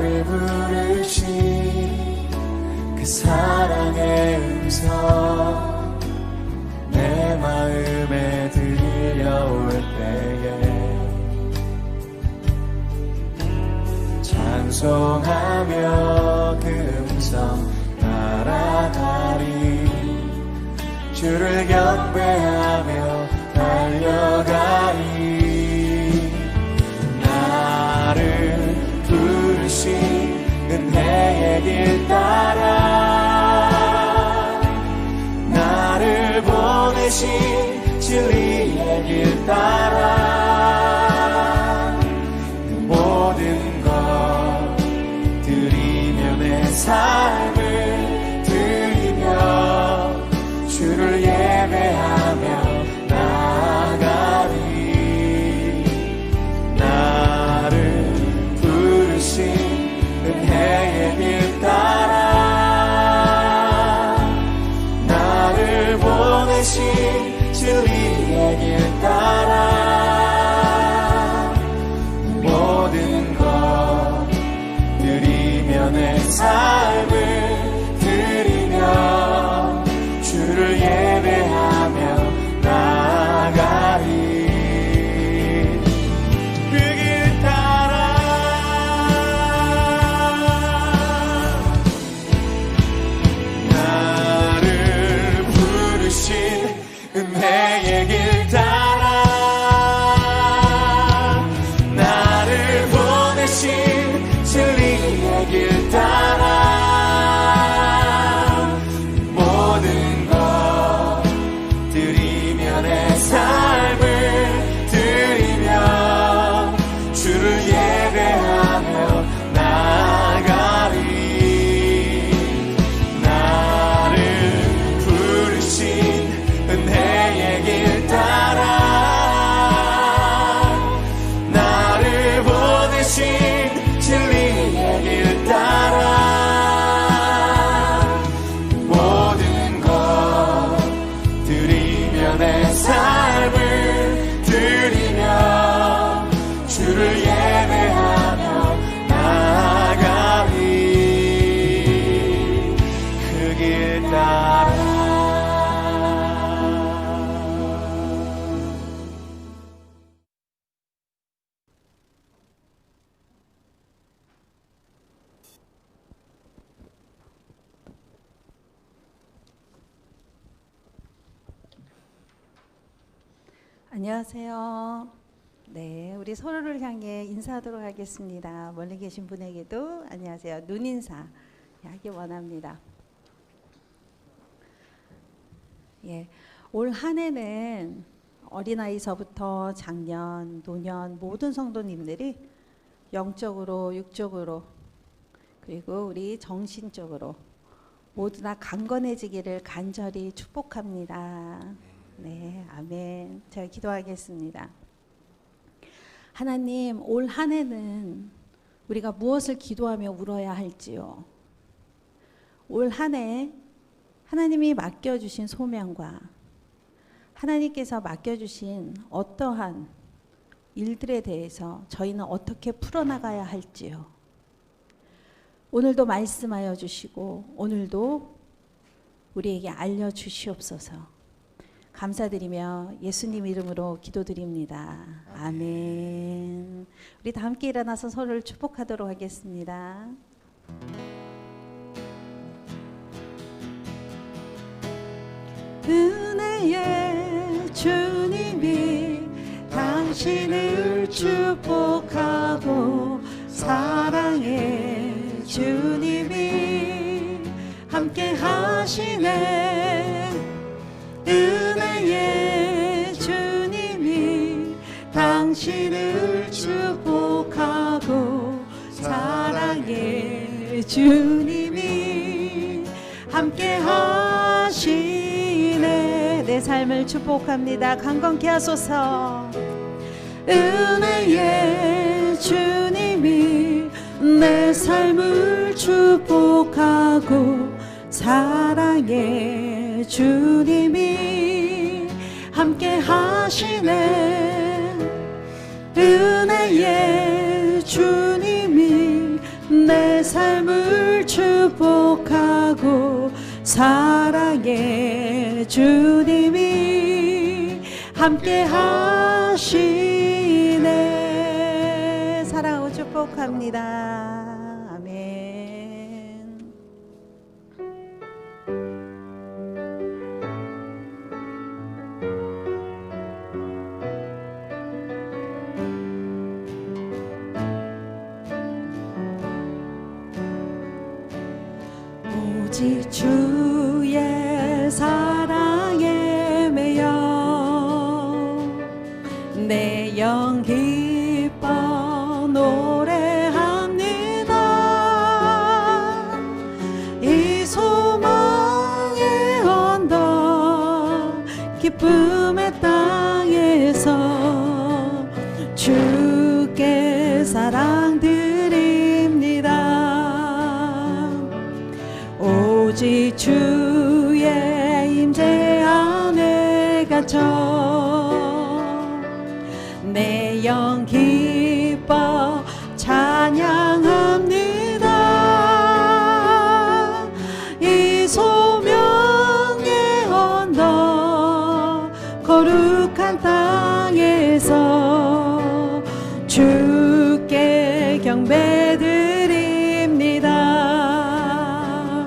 나를 부르신 그 사랑의 음성 내 마음에 들려올 때에 찬송하며 그 음성 따라가리. 주를 경배하며 달려가리. 나를 부르신 은혜의 길 따라 나를 보내신 진리의 길 따라 모든 것 드리며 내 삶을 드리며 주를 예배하며 나아가리. 나를 부르신 은혜의 길 따라 나를 보내신 진리의 길 따라 모든 것 드리며 내 삶을 드리며 주를 예배하며 나아가리. 그 길 따라 나를 부르신 은혜의 길 따라 나를 보내신 진리의 길 따라 모든 것 드리며 내 삶을 드리며 주를 예배하며 나아가리. 나를 부르신 은혜의 길 따라 나를 보내신 진리의 길 따라 모든 것 드리며 내 삶을 드리며 주를 예배하며 나아가리. 그 길 따라 안녕하세요. 네, 우리 서로를 향해 인사하도록 하겠습니다. 멀리 계신 분에게도 안녕하세요. 눈인사 하기 원합니다. 예, 올 한 해는 어린아이서부터 장년, 노년 모든 성도님들이 영적으로, 육적으로 그리고 우리 정신적으로 모두 다 강건해지기를 간절히 축복합니다. 네, 아멘. 제가 기도하겠습니다. 하나님, 올 한 해는 우리가 무엇을 기도하며 울어야 할지요? 올 한 해 하나님이 맡겨주신 소명과 하나님께서 맡겨주신 어떠한 일들에 대해서 저희는 어떻게 풀어나가야 할지요? 오늘도 말씀하여 주시고 오늘도 우리에게 알려주시옵소서. 감사드리며 예수님 이름으로 기도드립니다. 아멘. 우리 다 함께 일어나서 서로를 축복하도록 하겠습니다. 은혜의 주님이 당신을 축복하고 사랑의 주님이 함께 하시네. 은혜의 주님이 당신을 축복하고 사랑의 주님이 함께 하시네. 내 삶을 축복합니다. 강건케 하소서. 은혜의 주님이 내 삶을 축복하고 사랑의 주님이 함께 하시네. 은혜의 주님이 내 축복하고 사랑의 주님이 함께 하시네. 사랑하고 축복합니다. 아멘. 오직 주의 사랑에 매여 내 영 기뻐 노래합니다. 이 소망의 언덕 기쁨의 땅에서 주께 사랑 드립니다. 오직 주의 임재 안에 갇혀 내 영 기뻐 찬양합니다. 이 소명의 언덕 거룩한 땅에서 주께 경배드립니다.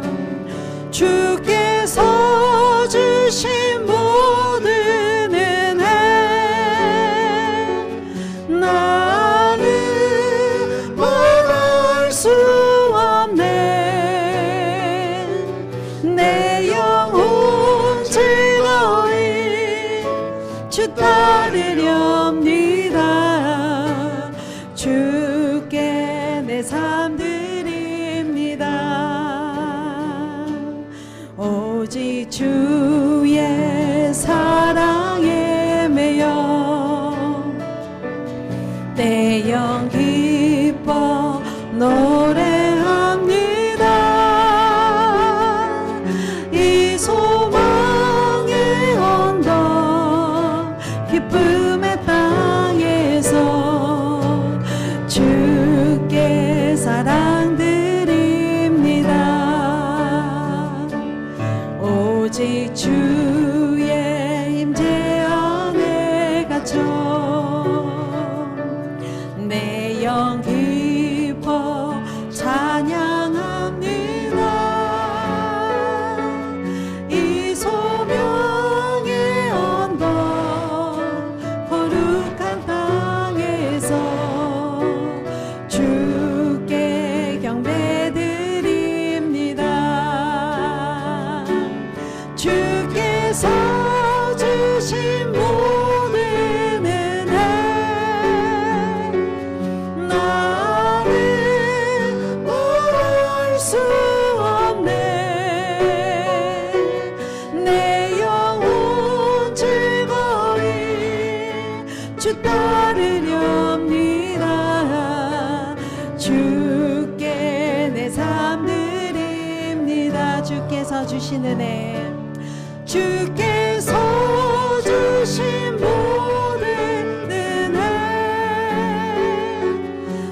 주께서 주신 모든 은혜 나는 말할 수 없네. 내 영혼 즐거이 주 따르렵니다. 주께 내 삶 드립니다. 오직 주의 사랑에 매여 내 영 기뻐 노래합니다. 이 소망의 언덕 기쁨의 땅에서 주께 사랑 드립니다. 오직 주의 임재 안에 갇혀 내 영 기뻐 찬양합니다. 이 소명의 언덕 거룩한 땅에서 주께 경배드립니다. 주께서 주신 모든 은혜 나는 말할 수 없네. 내 영혼 즐거이 주 따르렵니다. 주께 내 삶 드립니다. 주께서 주신 은혜 주께서 주신 모든 은혜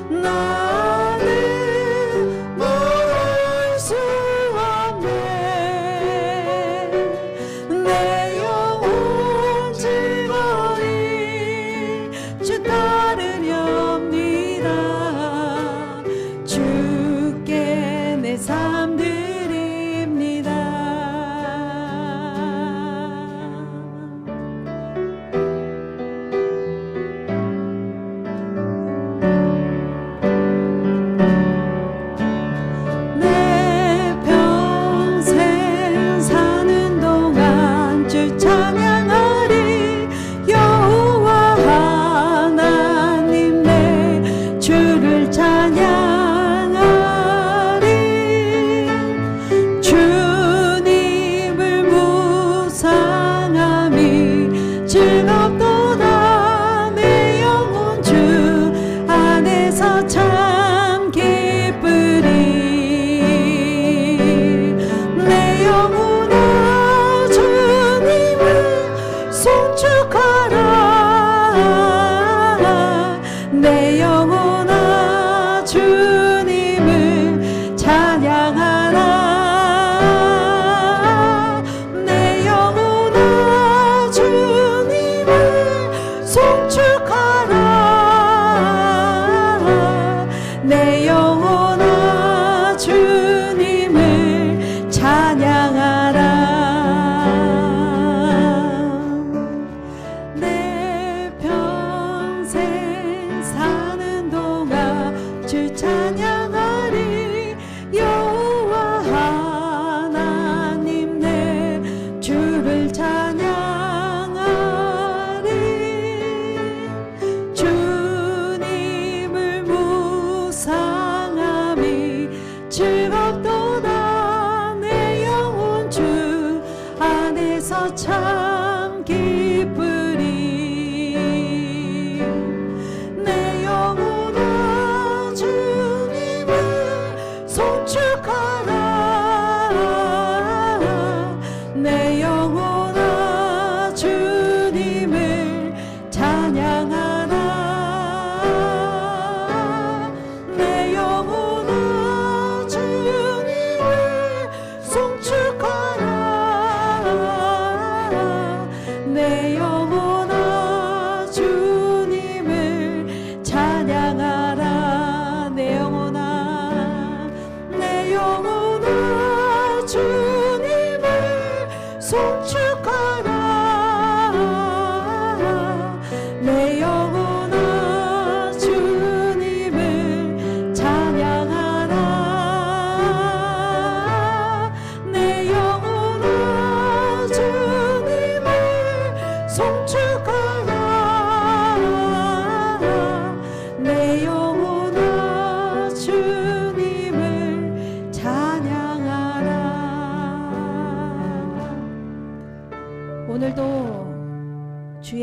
나는 말할 수 없네. 내 영혼 즐거이 주 따르렵니다. 주께 내 삶 드립니다.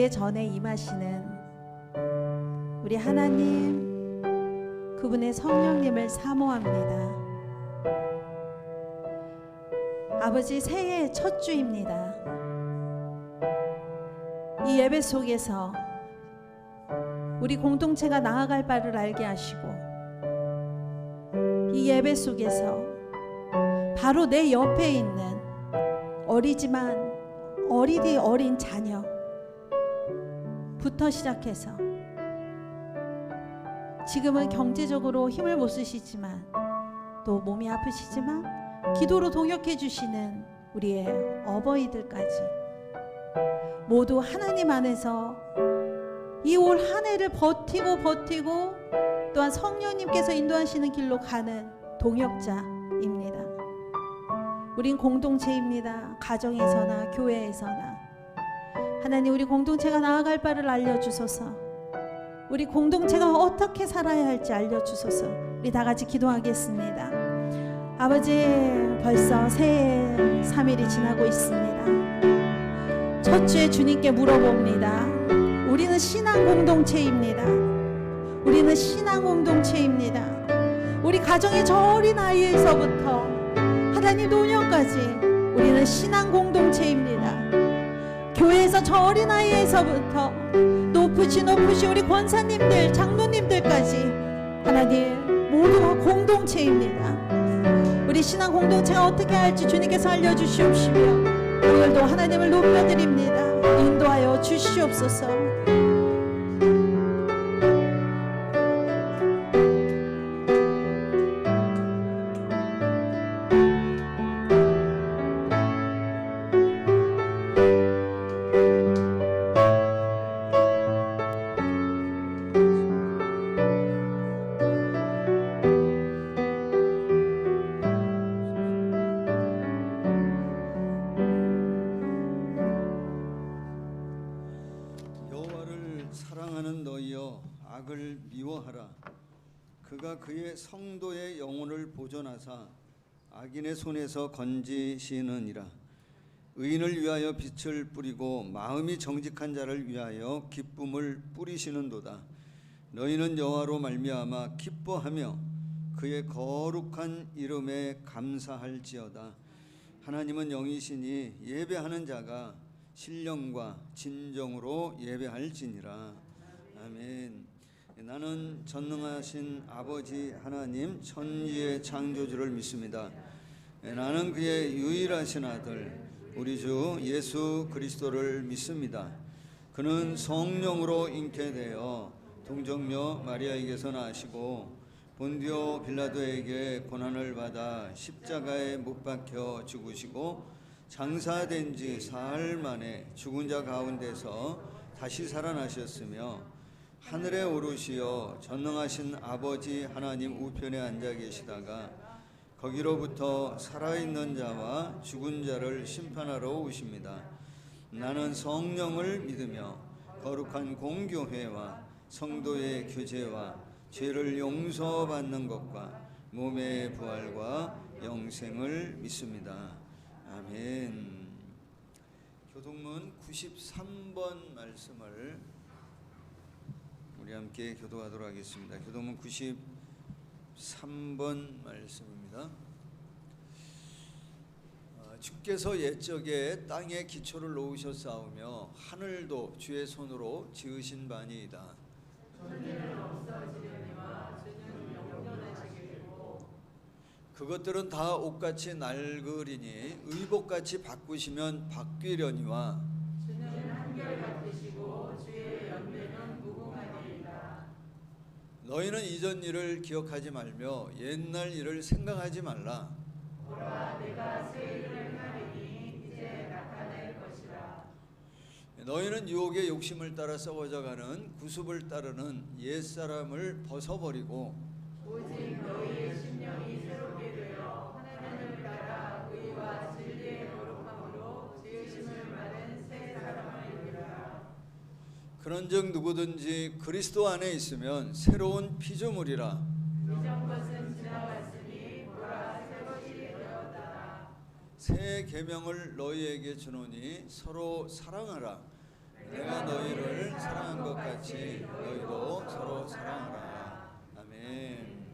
우리의 전에 임하시는 우리 하나님, 그분의 성령님을 사모합니다. 아버지, 새해의 첫 주입니다. 이 예배 속에서 우리 공동체가 나아갈 바를 알게 하시고, 이 예배 속에서 바로 내 옆에 있는 어리지만 어린 자녀부터 시작해서, 지금은 경제적으로 힘을 못 쓰시지만 또 몸이 아프시지만 기도로 동역해 주시는 우리의 어버이들까지 모두 하나님 안에서 이 올 한 해를 버티고 또한 성령님께서 인도하시는 길로 가는 동역자입니다. 우린 공동체입니다. 가정에서나 교회에서나. 하나님, 우리 공동체가 나아갈 바를 알려주소서. 우리 공동체가 어떻게 살아야 할지 알려주소서. 우리 다 같이 기도하겠습니다. 아버지, 벌써 새해 3일이 지나고 있습니다. 첫 주에 주님께 물어봅니다. 우리는 신앙 공동체입니다. 우리는 신앙 공동체입니다. 우리 가정의 저 어린 아이에서부터 하나님 노년까지 우리는 신앙 공동체입니다. 교회에서 저 어린 아이에서부터 높으신 우리 권사님들, 장로님들까지 하나님 모두가 공동체입니다. 우리 신앙 공동체가 어떻게 할지 주님께서 알려주시옵시며 오늘도 하나님을 높여드립니다. 인도하여 주시옵소서. 악을 미워하라. 그가 그의 성도의 영혼을 보존하사 악인의 손에서 건지시느니라. 의인을 위하여 빛을 뿌리고 마음이 정직한 자를 위하여 기쁨을 뿌리시는도다. 너희는 여호와로 말미암아 기뻐하며 그의 거룩한 이름에 감사할지어다. 하나님은 영이시니 예배하는 자가 신령과 진정으로 예배할지니라. 아멘. 나는 전능하신 아버지 하나님 천지의 창조주를 믿습니다. 나는 그의 유일하신 아들 우리 주 예수 그리스도를 믿습니다. 그는 성령으로 잉태되어 동정녀 마리아에게서 나시고 본디오 빌라도에게 고난을 받아 십자가에 못 박혀 죽으시고 장사된 지 사흘 만에 죽은 자 가운데서 다시 살아나셨으며 하늘에 오르시어 전능하신 아버지 하나님 우편에 앉아 계시다가 거기로부터 살아있는 자와 죽은 자를 심판하러 오십니다. 나는 성령을 믿으며 거룩한 공교회와 성도의 교제와 죄를 용서받는 것과 몸의 부활과 영생을 믿습니다. 아멘. 교동문 93번 말씀을 우리 함께 교도하도록 하겠습니다. 교동문 93번 말씀입니다. 주께서 옛적에 땅에 기초를 놓으셨사오며 하늘도 주의 손으로 지으신 바니이다. 그것들은 다 옷같이 낡으리니 의복같이 바꾸시면 바뀌려니와 너희는 이전 일을 기억하지 말며 옛날 일을 생각하지 말라. 보라, 내가 새 일을 행하리니 이제 나타낼 것이라. 너희는 유혹의 욕심을 따라 썩어져가는 구습을 따르는 옛사람을 벗어버리고 오직 너희의 심령이 새롭게 되어 하나님을 따라 의와 진리의 거룩함으로 지으심을 받은 새 사람을 입으라. 그런즉 누구든지 그리스도 안에 있으면 새로운 피조물이라. 이전 것은 지나갔으니 보라 새 것이 되었다. 새 계명을 너희에게 주노니 서로 사랑하라. 내가 너희를 사랑한 것 같이 너희도 서로 사랑하라. 아멘.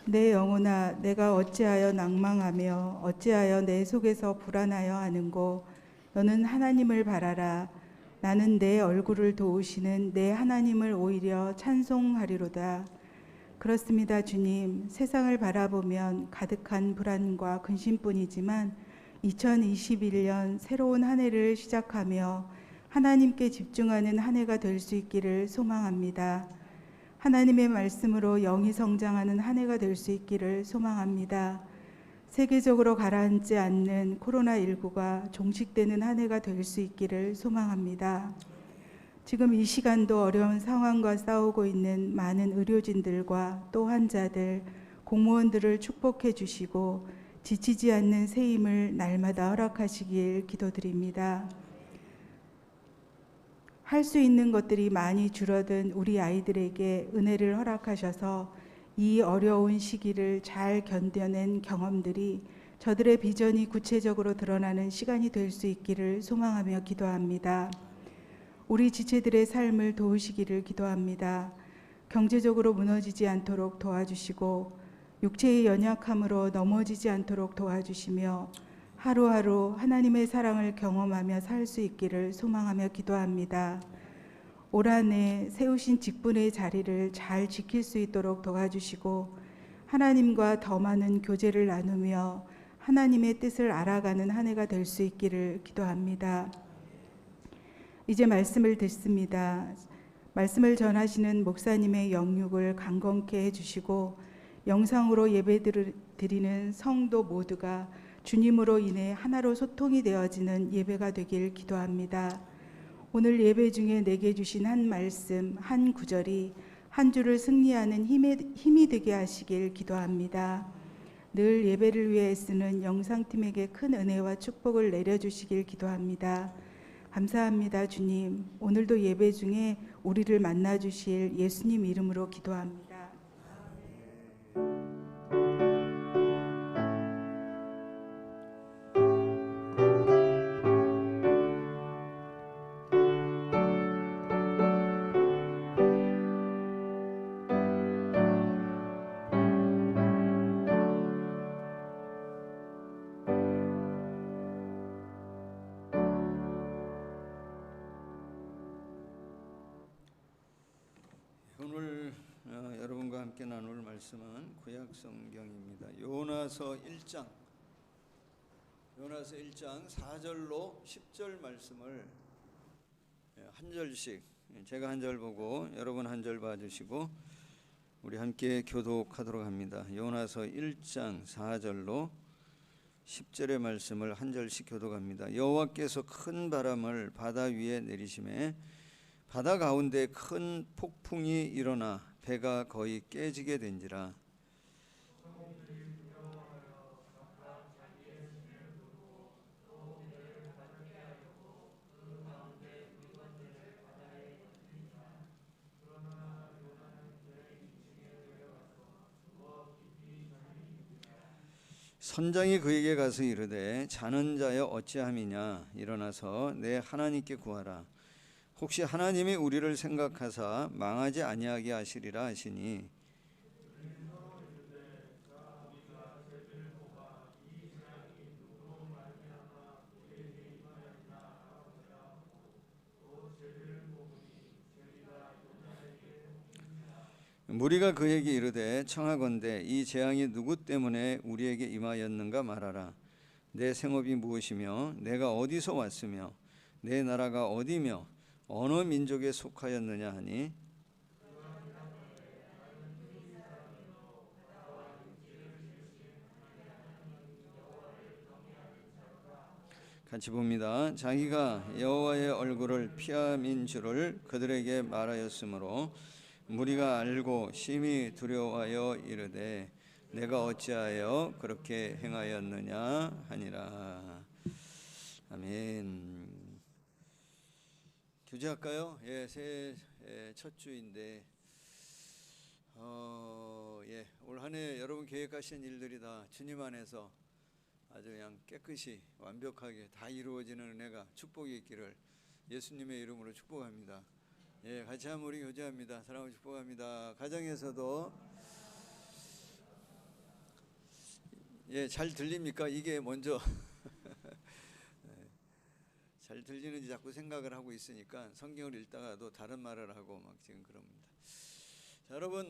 내 영혼아, 내가 어찌하여 낭망하며 어찌하여 내 속에서 불안하여 하는고. 너는 하나님을 바라라. 나는 내 얼굴을 도우시는 내 하나님을 오히려 찬송하리로다. 그렇습니다, 주님. 세상을 바라보면 가득한 불안과 근심뿐이지만 2021년 새로운 한 해를 시작하며 하나님께 집중하는 한 해가 될 수 있기를 소망합니다. 하나님의 말씀으로 영이 성장하는 한 해가 될 수 있기를 소망합니다. 세계적으로 가라앉지 않는 코로나19가 종식되는 한 해가 될 수 있기를 소망합니다. 지금 이 시간도 어려운 상황과 싸우고 있는 많은 의료진들과 또 환자들, 공무원들을 축복해 주시고 지치지 않는 새 힘을 날마다 허락하시길 기도드립니다. 할 수 있는 것들이 많이 줄어든 우리 아이들에게 은혜를 허락하셔서 이 어려운 시기를 잘 견뎌낸 경험들이 저들의 비전이 구체적으로 드러나는 시간이 될 수 있기를 소망하며 기도합니다. 우리 지체들의 삶을 도우시기를 기도합니다. 경제적으로 무너지지 않도록 도와주시고 육체의 연약함으로 넘어지지 않도록 도와주시며 하루하루 하나님의 사랑을 경험하며 살 수 있기를 소망하며 기도합니다. 올 한 해 세우신 직분의 자리를 잘 지킬 수 있도록 도와주시고 하나님과 더 많은 교제를 나누며 하나님의 뜻을 알아가는 한 해가 될 수 있기를 기도합니다. 이제 말씀을 듣습니다. 말씀을 전하시는 목사님의 영육을 강건케 해주시고 영상으로 예배 드리는 성도 모두가 주님으로 인해 하나로 소통이 되어지는 예배가 되길 기도합니다. 오늘 예배 중에 내게 주신 한 말씀, 한 구절이 한 주를 승리하는 힘이 되게 하시길 기도합니다. 늘 예배를 위해 쓰는 영상팀에게 큰 은혜와 축복을 내려주시길 기도합니다. 감사합니다, 주님. 오늘도 예배 중에 우리를 만나주실 예수님 이름으로 기도합니다. 오늘 여러분과 함께 나눌 말씀은 구약 성경입니다. 요나서 1장 4절로 10절 말씀을 한 절씩 제가 한 절 보고 여러분 한 절 봐주시고 우리 함께 교독하도록 합니다. 요나서 1장 4절로 10절의 말씀을 한 절씩 교독합니다. 여호와께서 큰 바람을 바다 위에 내리심에 바다 가운데 큰 폭풍이 일어나 배가 거의 깨지게 된지라. 선장이 그에게 가서 이르되 자는 자여 어찌함이냐. 일어나서 내 하나님께 구하라. 혹시 하나님이 우리를 생각하사 망하지 아니하게 하시리라 하시니, 무리가 그에게 이르되 청하건대 이 재앙이 누구 때문에 우리에게 임하였는가 말하라. 내 생업이 무엇이며 내가 어디서 왔으며 내 나라가 어디며 어느 민족에 속하였느냐 하니, 같이 봅니다. 자기가 여호와의 얼굴을 피함인 줄을 그들에게 말하였으므로 무리가 알고 심히 두려워하여 이르되 내가 어찌하여 그렇게 행하였느냐 하니라. 아멘. 교제할까요? 예, 새해 첫 주인데 올 한 해 여러분 계획하신 일들이 다 주님 안에서 아주 그냥 깨끗이 완벽하게 다 이루어지는 은혜가 축복이 있기를 예수님의 이름으로 축복합니다. 예, 같이 한번 우리 교제합니다. 사랑을 축복합니다. 가정에서도 예, 잘 들립니까? 이게 먼저 잘 들리는지 자꾸 생각을 하고 있으니까 성경을 읽다가도 다른 말을 하고 막 지금 그럽니다. 자, 여러분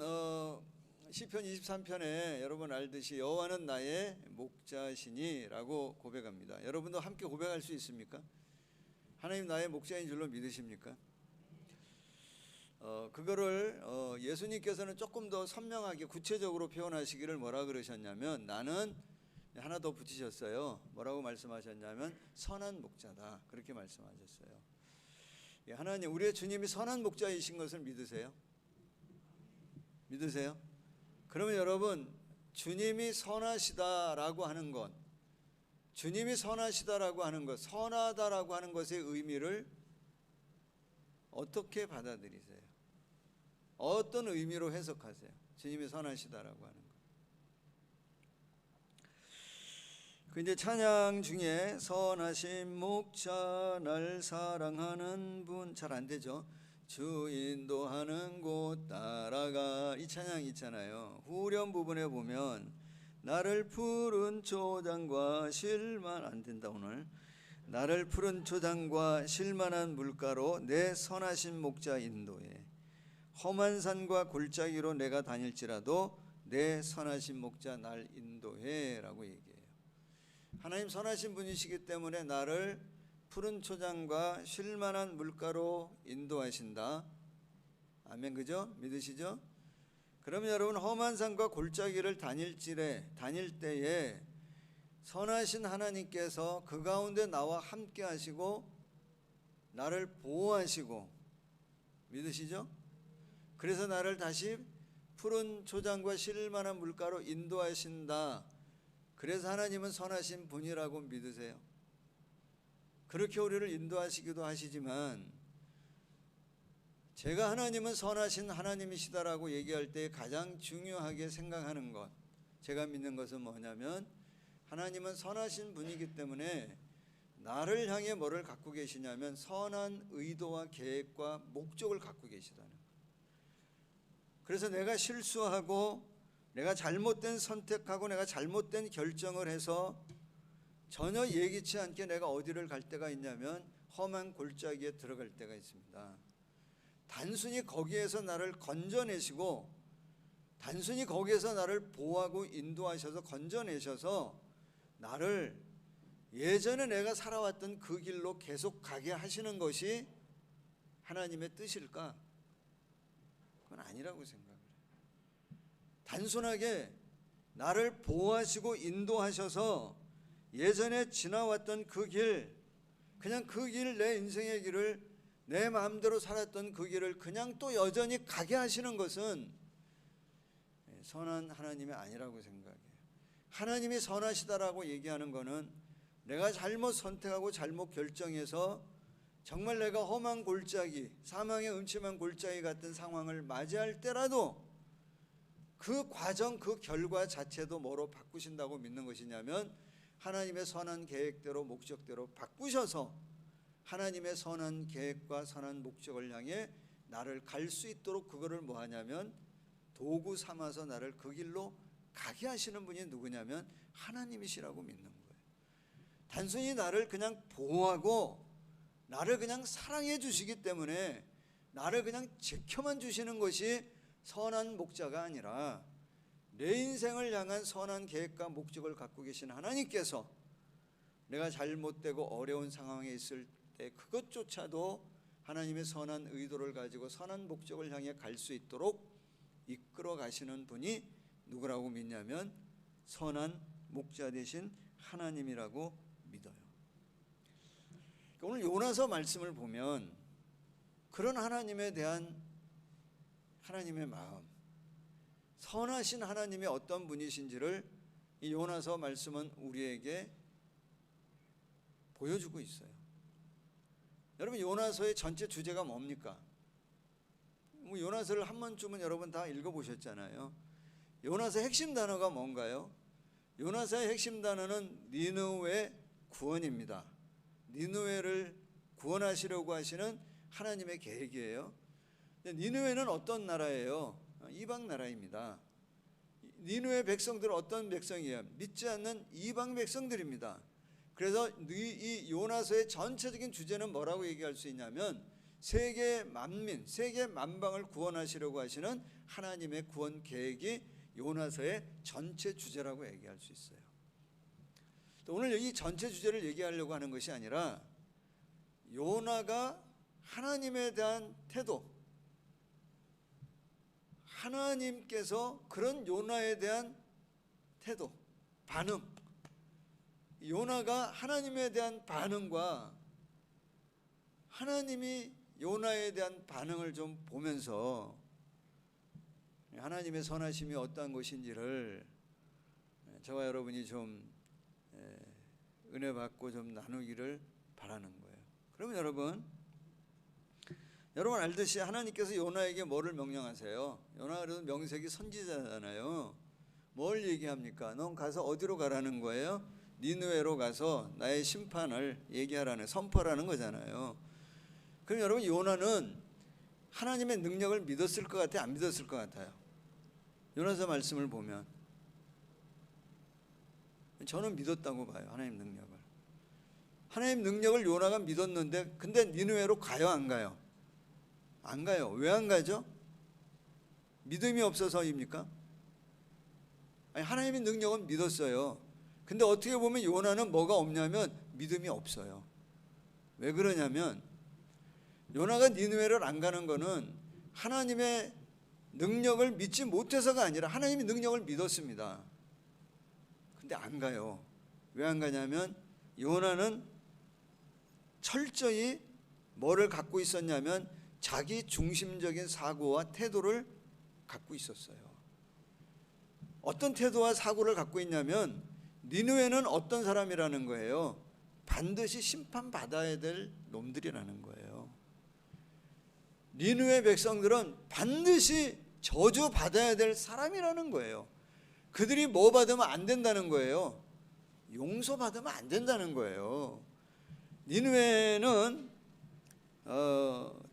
시편 23편에 여러분 알듯이 여호와는 나의 목자시니라고 고백합니다. 여러분도 함께 고백할 수 있습니까? 하나님 나의 목자인 줄로 믿으십니까? 그거를 예수님께서는 조금 더 선명하게 구체적으로 표현하시기를 뭐라 그러셨냐면, 나는 하나 더 붙이셨어요. 뭐라고 말씀하셨냐면 선한 목자다, 그렇게 말씀하셨어요. 하나님, 우리의 주님이 선한 목자이신 것을 믿으세요? 믿으세요? 그러면 여러분, 주님이 선하시다라고 하는 것, 주님이 선하시다라고 하는 것, 선하다라고 하는 것의 의미를 어떻게 받아들이세요? 어떤 의미로 해석하세요? 주님이 선하시다라고 하는 것. 그 이제 찬양 중에 선하신 목자 날 사랑하는 분, 잘 안 되죠? 주 인도하는 곳 따라가, 이 찬양 있잖아요. 후렴 부분에 보면 나를 푸른 초장과 실만, 안 된다 오늘. 나를 푸른 초장과 실만한 물가로 내 선하신 목자 인도해. 험한 산과 골짜기로 내가 다닐지라도 내 선하신 목자 날 인도해 라고 얘기해요. 하나님 선하신 분이시기 때문에 나를 푸른 초장과 쉴만한 물가로 인도하신다. 아멘, 그죠? 믿으시죠? 그러면 여러분, 험한 산과 골짜기를 다닐 때에 선하신 하나님께서 그 가운데 나와 함께 하시고 나를 보호하시고, 믿으시죠? 그래서 나를 다시 푸른 초장과 쉴만한 물가로 인도하신다. 그래서 하나님은 선하신 분이라고 믿으세요? 그렇게 우리를 인도하시기도 하시지만, 제가 하나님은 선하신 하나님이시다라고 얘기할 때 가장 중요하게 생각하는 것, 제가 믿는 것은 뭐냐면, 하나님은 선하신 분이기 때문에 나를 향해 뭐를 갖고 계시냐면 선한 의도와 계획과 목적을 갖고 계시다는 거예요. 그래서 내가 실수하고 내가 잘못된 선택하고 내가 잘못된 결정을 해서 전혀 예기치 않게 내가 어디를 갈 때가 있냐면 험한 골짜기에 들어갈 때가 있습니다. 단순히 거기에서 나를 건져내시고, 단순히 거기에서 나를 보호하고 인도하셔서 건져내셔서 나를 예전에 내가 살아왔던 그 길로 계속 가게 하시는 것이 하나님의 뜻일까? 그건 아니라고 생각을 해요. 단순하게 나를 보호하시고 인도하셔서 예전에 지나왔던 그 길, 그냥 그 길, 내 인생의 길을 내 마음대로 살았던 그 길을 그냥 또 여전히 가게 하시는 것은 선한 하나님이 아니라고 생각해요. 하나님이 선하시다라고 얘기하는 거는 내가 잘못 선택하고 잘못 결정해서 정말 내가 험한 골짜기, 사망의 음침한 골짜기 같은 상황을 맞이할 때라도 그 과정, 그 결과 자체도 뭐로 바꾸신다고 믿는 것이냐면 하나님의 선한 계획대로 목적대로 바꾸셔서 하나님의 선한 계획과 선한 목적을 향해 나를 갈 수 있도록 그거를 뭐 하냐면 도구 삼아서 나를 그 길로 가게 하시는 분이 누구냐면 하나님이시라고 믿는 거예요. 단순히 나를 그냥 보호하고 나를 그냥 사랑해 주시기 때문에 나를 그냥 지켜만 주시는 것이 선한 목자가 아니라 내 인생을 향한 선한 계획과 목적을 갖고 계신 하나님께서 내가 잘못되고 어려운 상황에 있을 때 그것조차도 하나님의 선한 의도를 가지고 선한 목적을 향해 갈 수 있도록 이끌어 가시는 분이 누구라고 믿냐면 선한 목자 되신 하나님이라고 믿어요. 오늘 요나서 말씀을 보면 그런 하나님에 대한 하나님의 마음, 선하신 하나님이 어떤 분이신지를 이 요나서 말씀은 우리에게 보여주고 있어요. 여러분, 요나서의 전체 주제가 뭡니까? 뭐 요나서를 한 번쯤은 여러분 다 읽어보셨잖아요. 요나서의 핵심 단어가 뭔가요? 요나서의 핵심 단어는 니느웨 구원입니다. 니느웨를 구원하시려고 하시는 하나님의 계획이에요. 니느웨는 어떤 나라예요? 이방 나라입니다. 니느웨 백성들은 어떤 백성이에요? 믿지 않는 이방 백성들입니다. 그래서 이 요나서의 전체적인 주제는 뭐라고 얘기할 수 있냐면 세계 만민, 세계 만방을 구원하시려고 하시는 하나님의 구원 계획이 요나서의 전체 주제라고 얘기할 수 있어요. 오늘 이 전체 주제를 얘기하려고 하는 것이 아니라 요나가 하나님에 대한 태도, 하나님께서 그런 요나에 대한 태도, 반응, 요나가 하나님에 대한 반응과 하나님이 요나에 대한 반응을 좀 보면서 하나님의 선하심이 어떠한 것인지를 저와 여러분이 좀 은혜 받고 좀 나누기를 바라는 거예요. 그러면 여러분 알듯이 하나님께서 요나에게 뭐를 명령하세요? 요나가 그래도 명색이 선지자잖아요. 뭘 얘기합니까? 넌 가서 어디로 가라는 거예요? 니느웨로 가서 나의 심판을 얘기하라는, 선포하라는 거잖아요. 그럼 여러분, 요나는 하나님의 능력을 믿었을 것 같아요? 안 믿었을 것 같아요? 요나서 말씀을 보면 저는 믿었다고 봐요. 하나님 능력을. 하나님 능력을 요나가 믿었는데 근데 니느웨로 가요, 안 가요? 안 가요. 왜 안 가죠? 믿음이 없어서입니까? 아니, 하나님의 능력은 믿었어요. 근데 어떻게 보면 요나는 뭐가 없냐면 믿음이 없어요. 왜 그러냐면 요나가 니느웨를 안 가는 거는 하나님의 능력을 믿지 못해서가 아니라 하나님의 능력을 믿었습니다. 근데 안 가요. 왜 안 가냐면 요나는 철저히 뭐를 갖고 있었냐면 자기 중심적인 사고와 태도를 갖고 있었어요. 어떤 태도와 사고를 갖고 있냐면 니느웨는 어떤 사람이라는 거예요? 반드시 심판받아야 될 놈들이라는 거예요. 니느웨 백성들은 반드시 저주받아야 될 사람이라는 거예요. 그들이 뭐 받으면 안 된다는 거예요? 용서받으면 안 된다는 거예요. 니느웨는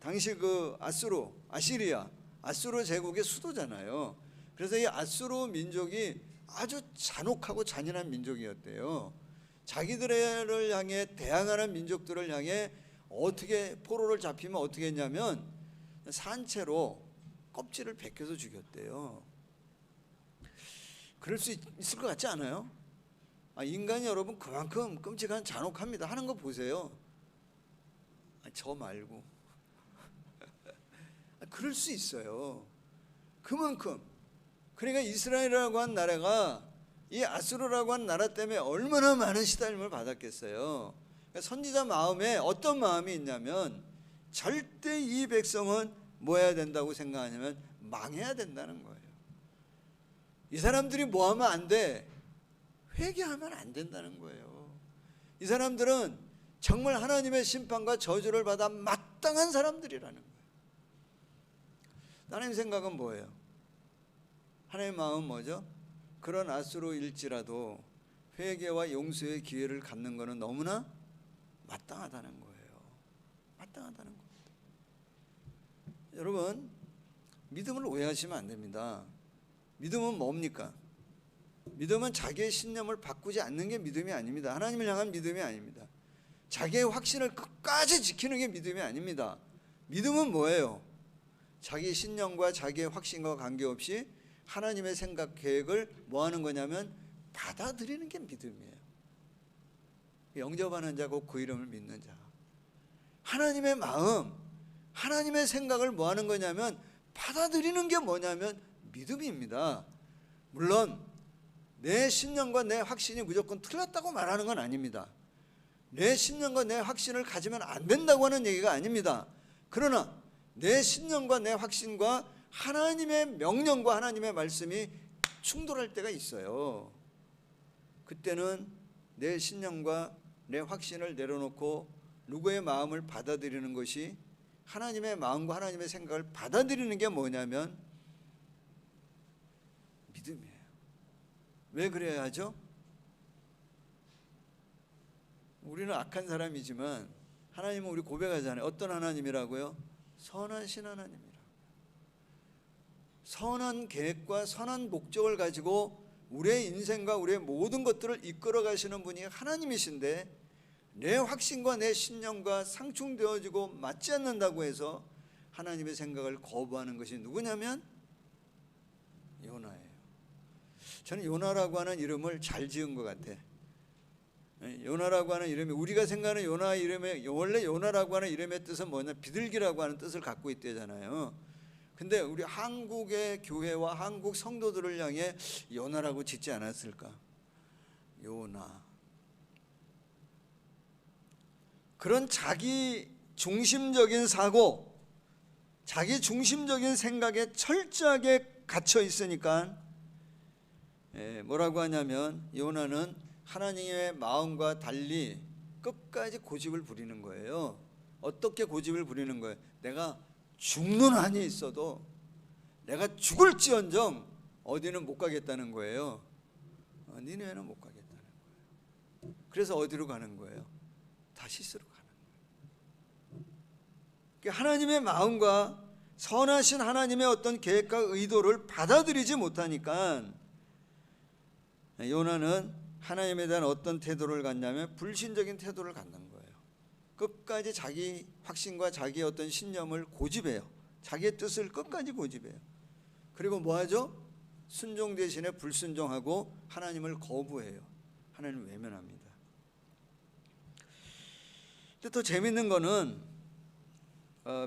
당시 그 아수르 제국의 수도잖아요. 그래서 이 아수르 민족이 아주 잔혹하고 잔인한 민족이었대요. 자기들을 향해 대항하는 민족들을 향해 어떻게 포로를 잡히면 어떻게 했냐면 산채로 껍질을 벗겨서 죽였대요. 그럴 수 있을 것 같지 않아요? 인간이 여러분 그만큼 끔찍한 잔혹합니다. 하는 거 보세요. 저 말고 그럴 수 있어요. 그만큼. 그러니까 이스라엘이라고 한 나라가 이 아수르라고 한 나라 때문에 얼마나 많은 시달림을 받았겠어요. 그러니까 선지자 마음에 어떤 마음이 있냐면 절대 이 백성은 뭐 해야 된다고 생각하냐면 망해야 된다는 거예요. 이 사람들이 뭐 하면 안 돼? 회개하면 안 된다는 거예요. 이 사람들은 정말 하나님의 심판과 저주를 받아 마땅한 사람들이라는 거예요. 하나님 생각은 뭐예요? 하나님의 마음은 뭐죠? 그런 아수르일지라도 회개와 용서의 기회를 갖는 것은 너무나 마땅하다는 거예요. 마땅하다는 겁니다. 여러분, 믿음을 오해하시면 안 됩니다. 믿음은 뭡니까? 믿음은 자기의 신념을 바꾸지 않는 게 믿음이 아닙니다. 하나님을 향한 믿음이 아닙니다. 자기의 확신을 끝까지 지키는 게 믿음이 아닙니다. 믿음은 뭐예요? 자기 신념과 자기의 확신과 관계없이 하나님의 생각 계획을 뭐 하는 거냐면 받아들이는 게 믿음이에요. 영접하는 자 곧 그 이름을 믿는 자. 하나님의 마음, 하나님의 생각을 뭐 하는 거냐면 받아들이는 게 뭐냐면 믿음입니다. 물론 내 신념과 내 확신이 무조건 틀렸다고 말하는 건 아닙니다. 내 신념과 내 확신을 가지면 안 된다고 하는 얘기가 아닙니다. 그러나 내 신념과 내 확신과 하나님의 명령과 하나님의 말씀이 충돌할 때가 있어요. 그때는 내 신념과 내 확신을 내려놓고 누구의 마음을 받아들이는 것이, 하나님의 마음과 하나님의 생각을 받아들이는 게 뭐냐면 믿음이에요. 왜 그래야 하죠? 우리는 악한 사람이지만 하나님은 우리 고백하잖아요. 어떤 하나님이라고요? 선하신 하나님이라고. 선한 계획과 선한 목적을 가지고 우리의 인생과 우리의 모든 것들을 이끌어 가시는 분이 하나님이신데, 내 확신과 내 신념과 상충되어지고 맞지 않는다고 해서 하나님의 생각을 거부하는 것이 누구냐면 요나예요. 저는 요나라고 하는 이름을 잘 지은 것 같아. 요나라고 하는 이름이, 우리가 생각하는 요나 이름의, 원래 요나라고 하는 이름의 뜻은 뭐냐, 비둘기라고 하는 뜻을 갖고 있대잖아요. 근데 우리 한국의 교회와 한국 성도들을 향해 요나라고 짓지 않았을까? 요나. 그런 자기 중심적인 사고, 자기 중심적인 생각에 철저하게 갇혀 있으니까 뭐라고 하냐면 요나는 하나님의 마음과 달리 끝까지 고집을 부리는 거예요. 어떻게 고집을 부리는 거예요? 내가 죽는 한이 있어도, 내가 죽을지언정 어디는 못 가겠다는 거예요. 니네는 못 가겠다는 거예요. 그래서 어디로 가는 거예요? 다시스로 가는 거예요. 하나님의 마음과 선하신 하나님의 어떤 계획과 의도를 받아들이지 못하니까 요나는 하나님에 대한 어떤 태도를 갖냐면 불신적인 태도를 갖는 거예요. 끝까지 자기 확신과 자기의 어떤 신념을 고집해요. 자기의 뜻을 끝까지 고집해요. 그리고 뭐 하죠? 순종 대신에 불순종하고 하나님을 거부해요. 하나님을 외면합니다. 근데 더 재밌는 거는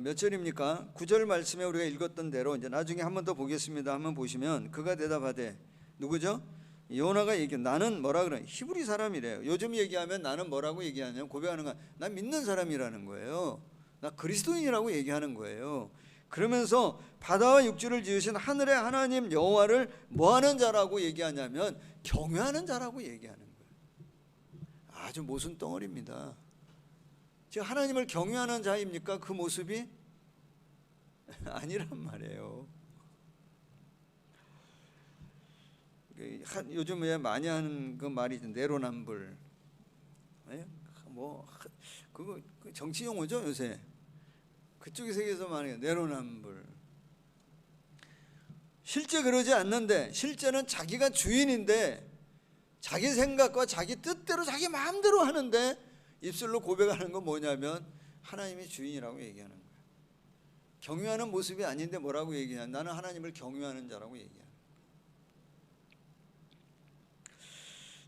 몇 절입니까? 9절 말씀에 우리가 읽었던 대로 이제 나중에 한 번 더 보겠습니다. 한번 보시면 그가 대답하되, 누구죠? 요나가 얘기해. 나는 뭐라 그래? 히브리 사람이래요. 요즘 얘기하면 나는 뭐라고 얘기하냐면, 고백하는 건 난 믿는 사람이라는 거예요. 나 그리스도인이라고 얘기하는 거예요. 그러면서 바다와 육지를 지으신 하늘의 하나님 여호와를 뭐하는 자라고 얘기하냐면 경외하는 자라고 얘기하는 거예요. 아주 모순덩어리입니다. 지금 하나님을 경외하는 자입니까? 그 모습이? 아니란 말이에요. 요즘에 많이 하는 그 말이 내로남불, 뭐 그거 정치 용어죠 요새. 그쪽 세계에서 말해요. 내로남불. 실제 그러지 않는데, 실제는 자기가 주인인데 자기 생각과 자기 뜻대로 자기 마음대로 하는데 입술로 고백하는 건 뭐냐면 하나님이 주인이라고 얘기하는 거예요. 경외하는 모습이 아닌데 뭐라고 얘기하냐? 나는 하나님을 경외하는 자라고 얘기해요.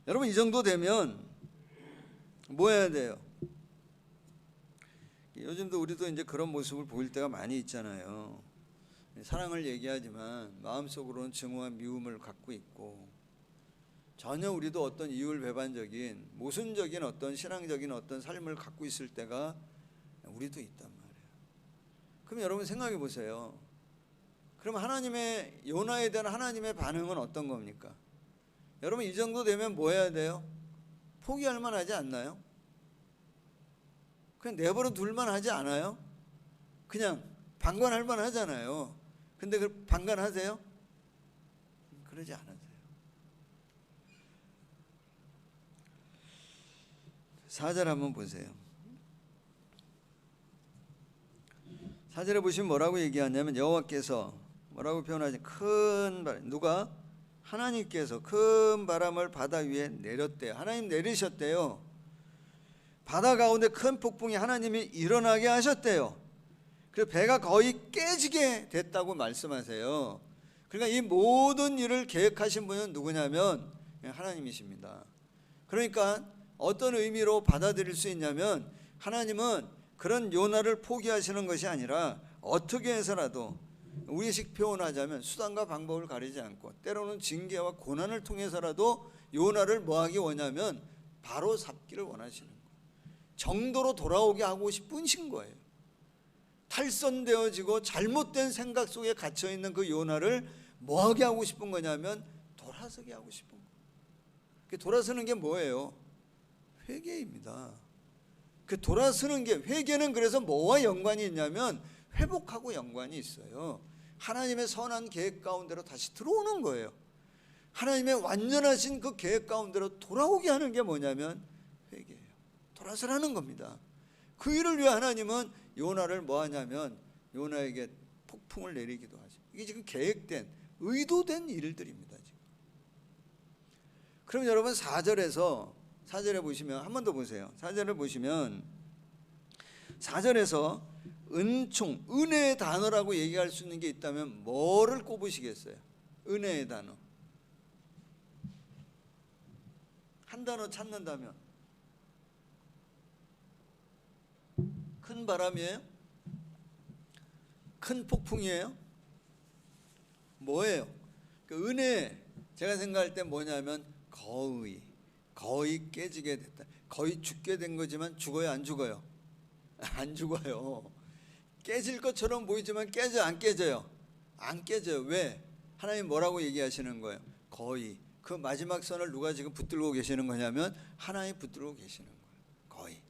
여러분, 이 정도 되면 뭐 해야 돼요? 요즘도 우리도 이제 그런 모습을 보일 때가 많이 있잖아요. 사랑을 얘기하지만 마음속으로는 증오와 미움을 갖고 있고, 전혀 우리도 어떤 이율배반적인 모순적인 어떤 신앙적인 어떤 삶을 갖고 있을 때가 우리도 있단 말이에요. 그럼 여러분 생각해 보세요. 그럼 하나님의 요나에 대한 하나님의 반응은 어떤 겁니까? 여러분 이 정도 되면 뭐 해야 돼요? 포기할 만하지 않나요? 그냥 내버려 둘 만하지 않아요? 그냥 방관할 만하잖아요. 근데 그 방관하세요? 그러지 않으세요. 4절 한번 보세요. 4절에 보시면 뭐라고 얘기하냐면 여호와께서 뭐라고 표현하지? 큰 바람, 누가? 하나님께서 큰 바람을 바다 위에 내렸대요. 하나님 내리셨대요. 바다 가운데 큰 폭풍이 하나님이 일어나게 하셨대요. 그래서 배가 거의 깨지게 됐다고 말씀하세요. 그러니까 이 모든 일을 계획하신 분은 누구냐면 하나님이십니다. 그러니까 어떤 의미로 받아들일 수 있냐면 하나님은 그런 요나를 포기하시는 것이 아니라 어떻게 해서라도 우리식 표현하자면 수단과 방법을 가리지 않고 때로는 징계와 고난을 통해서라도 요나를 뭐하기 원하면 바로 잡기를 원하시는 거예요. 정도로 돌아오게 하고 싶으신 거예요. 탈선되어지고 잘못된 생각 속에 갇혀있는 그 요나를 뭐하게 하고 싶은 거냐면 돌아서게 하고 싶은 거예요. 돌아서는 게 뭐예요? 회개입니다. 그 돌아서는 게, 회개는 그래서 뭐와 연관이 있냐면 회복하고 연관이 있어요. 하나님의 선한 계획 가운데로 다시 들어오는 거예요. 하나님의 완전하신 그 계획 가운데로 돌아오게 하는 게 뭐냐면 회개예요. 돌아서라는 겁니다. 그 일을 위해 하나님은 요나를 뭐 하냐면 요나에게 폭풍을 내리기도 하죠. 이게 지금 계획된, 의도된 일들입니다. 지금. 그럼 여러분 4절에 보시면 한 번 더 보세요. 4절을 보시면 4절에서 은총, 은혜의 단어라고 얘기할 수 있는 게 있다면 뭐를 꼽으시겠어요? 은혜의 단어. 한 단어 찾는다면 큰 바람이에요? 큰 폭풍이에요? 뭐예요? 그 은혜, 제가 생각할 때 뭐냐면 거의 깨지게 됐다. 거의 죽게 된 거지만 죽어요, 안 죽어요? 안 죽어요. 깨질 것처럼 보이지만 깨져, 안 깨져요? 안 깨져요. 왜? 하나님 뭐라고 얘기하시는 거예요? 거의. 그 마지막 선을 누가 지금 붙들고 계시는 거냐면 하나님이 붙들고 계시는 거예요. 거의.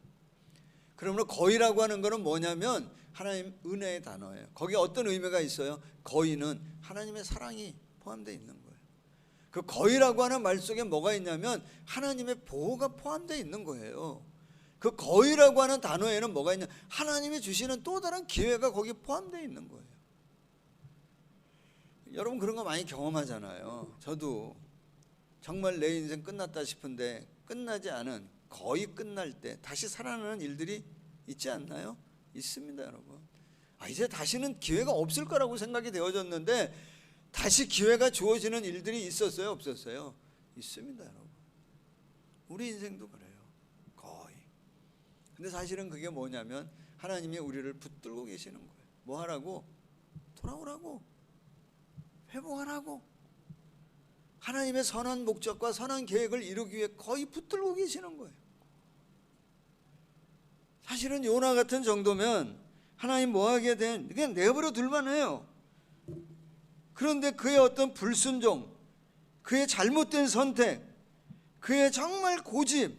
그러므로 거의라고 하는 거는 뭐냐면 하나님 은혜의 단어예요. 거기에 어떤 의미가 있어요? 거의는 하나님의 사랑이 포함되어 있는 거예요. 그 거의라고 하는 말 속에 뭐가 있냐면 하나님의 보호가 포함되어 있는 거예요. 그 거의라고 하는 단어에는 뭐가 있냐? 하나님이 주시는 또 다른 기회가 거기에 포함되어 있는 거예요. 여러분 그런 거 많이 경험하잖아요. 저도 정말 내 인생 끝났다 싶은데 끝나지 않은, 거의 끝날 때 다시 살아나는 일들이 있지 않나요? 있습니다, 여러분. 이제 다시는 기회가 없을 거라고 생각이 되어졌는데 다시 기회가 주어지는 일들이 있었어요, 없었어요? 있습니다, 여러분. 우리 인생도 그래요. 거의. 근데 사실은 그게 뭐냐면 하나님이 우리를 붙들고 계시는 거예요. 뭐 하라고? 돌아오라고. 회복하라고. 하나님의 선한 목적과 선한 계획을 이루기 위해 거의 붙들고 계시는 거예요. 사실은 요나 같은 정도면 하나님 뭐 하게 된, 그냥 내버려 둘만 해요. 그런데 그의 어떤 불순종, 그의 잘못된 선택, 그의 정말 고집,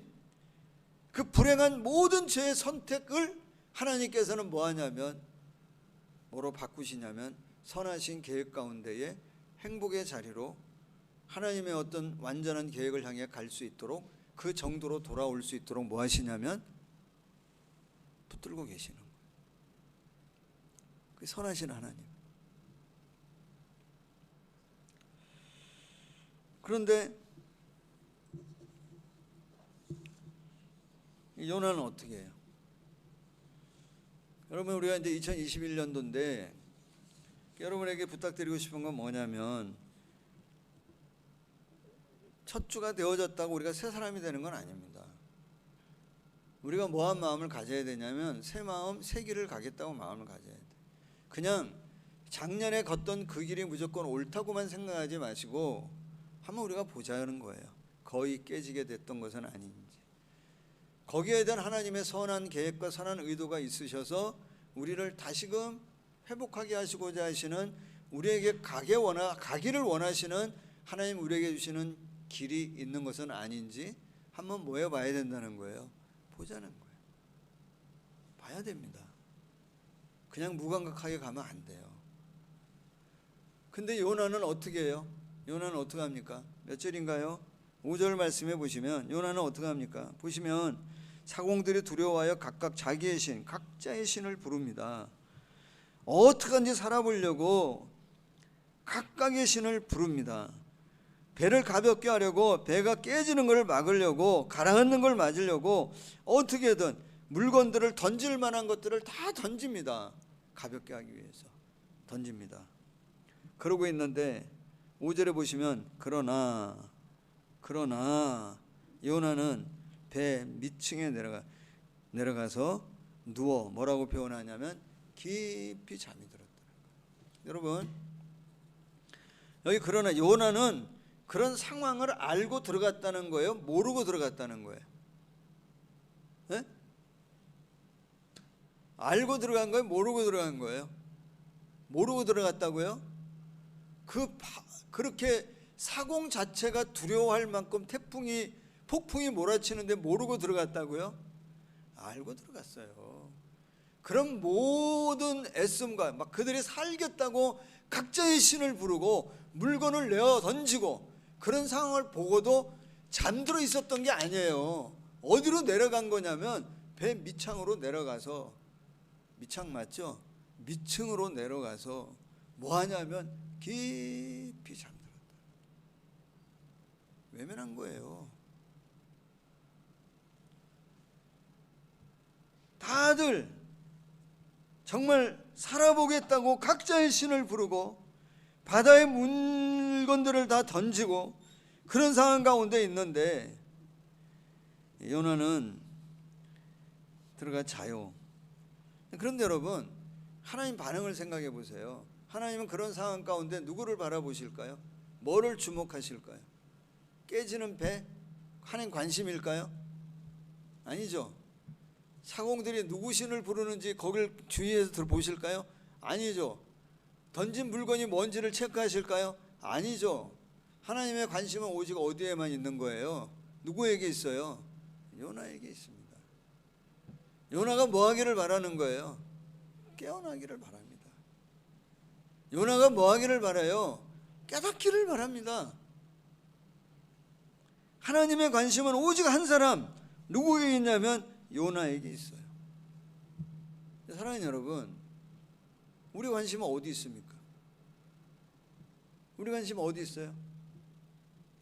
그 불행한 모든 죄의 선택을 하나님께서는 뭐 하냐면 뭐로 바꾸시냐면 선하신 계획 가운데에 행복의 자리로 하나님의 어떤 완전한 계획을 향해 갈 수 있도록, 그 정도로 돌아올 수 있도록 뭐 하시냐면 붙들고 계시는 거예요. 그 선하신 하나님. 그런데 요나는 어떻게 해요? 여러분 우리가 이제 2021년도인데 여러분에게 부탁드리고 싶은 건 뭐냐면 첫 주가 되어졌다고 우리가 새 사람이 되는 건 아닙니다. 우리가 뭐한 마음을 가져야 되냐면 새 마음, 새 길을 가겠다고 마음을 가져야 돼. 그냥 작년에 걷던 그 길이 무조건 옳다고만 생각하지 마시고 한번 우리가 보자는 거예요. 거의 깨지게 됐던 것은 아닌지. 거기에 대한 하나님의 선한 계획과 선한 의도가 있으셔서 우리를 다시금 회복하게 하시고자 하시는, 우리에게 가기를 원하시는 하나님 우리에게 주시는 길이 있는 것은 아닌지 한번 모여봐야 된다는 거예요. 보자는 거예요. 봐야 됩니다. 그냥 무감각하게 가면 안 돼요. 근데 요나는 어떻게 해요? 요나는 어떻게 합니까? 몇 절인가요? 5절 말씀해 보시면 요나는 어떻게 합니까? 보시면 사공들이 두려워하여 각각 자기의 신, 각자의 신을 부릅니다. 어떻게든지 살아보려고 각각의 신을 부릅니다. 배를 가볍게 하려고, 배가 깨지는 것을 막으려고, 가라앉는 걸 맞으려고 어떻게든 물건들을, 던질 만한 것들을 다 던집니다. 가볍게 하기 위해서 던집니다. 그러고 있는데 5절에 보시면 그러나 요나는 배 밑층에 내려가서 누워 뭐라고 표현하냐면 깊이 잠이 들었다는 거예요. 여러분, 여기 그러나 요나는 그런 상황을 알고 들어갔다는 거예요? 모르고 들어갔다는 거예요? 네? 알고 들어간 거예요? 모르고 들어간 거예요? 모르고 들어갔다고요? 그렇게 사공 자체가 두려워할 만큼 폭풍이 몰아치는데 모르고 들어갔다고요? 알고 들어갔어요. 그런 모든 애씀과 막 그들이 살겠다고 각자의 신을 부르고 물건을 내어 던지고 그런 상황을 보고도 잠들어 있었던 게 아니에요. 어디로 내려간 거냐면 배 밑창으로 내려가서, 밑창 맞죠? 밑층으로 내려가서 뭐 하냐면 깊이 잠들었다. 외면한 거예요. 다들 정말 살아보겠다고 각자의 신을 부르고 바다의 물건들을 다 던지고 그런 상황 가운데 있는데 요나는 들어가 자요. 그런데 여러분, 하나님 반응을 생각해 보세요. 하나님은 그런 상황 가운데 누구를 바라보실까요? 뭐를 주목하실까요? 깨지는 배? 하나님 관심일까요? 아니죠. 사공들이 누구 신을 부르는지 거길 주의해서 보실까요? 아니죠. 던진 물건이 뭔지를 체크하실까요? 아니죠. 하나님의 관심은 오직 어디에만 있는 거예요? 누구에게 있어요? 요나에게 있습니다. 요나가 뭐 하기를 바라는 거예요? 깨어나기를 바랍니다. 요나가 뭐 하기를 바라요? 깨닫기를 바랍니다. 하나님의 관심은 오직 한 사람, 누구에게 있냐면 요나에게 있어요. 사랑하는 여러분, 우리 관심은 어디 있습니까? 우리 관심은 어디 있어요?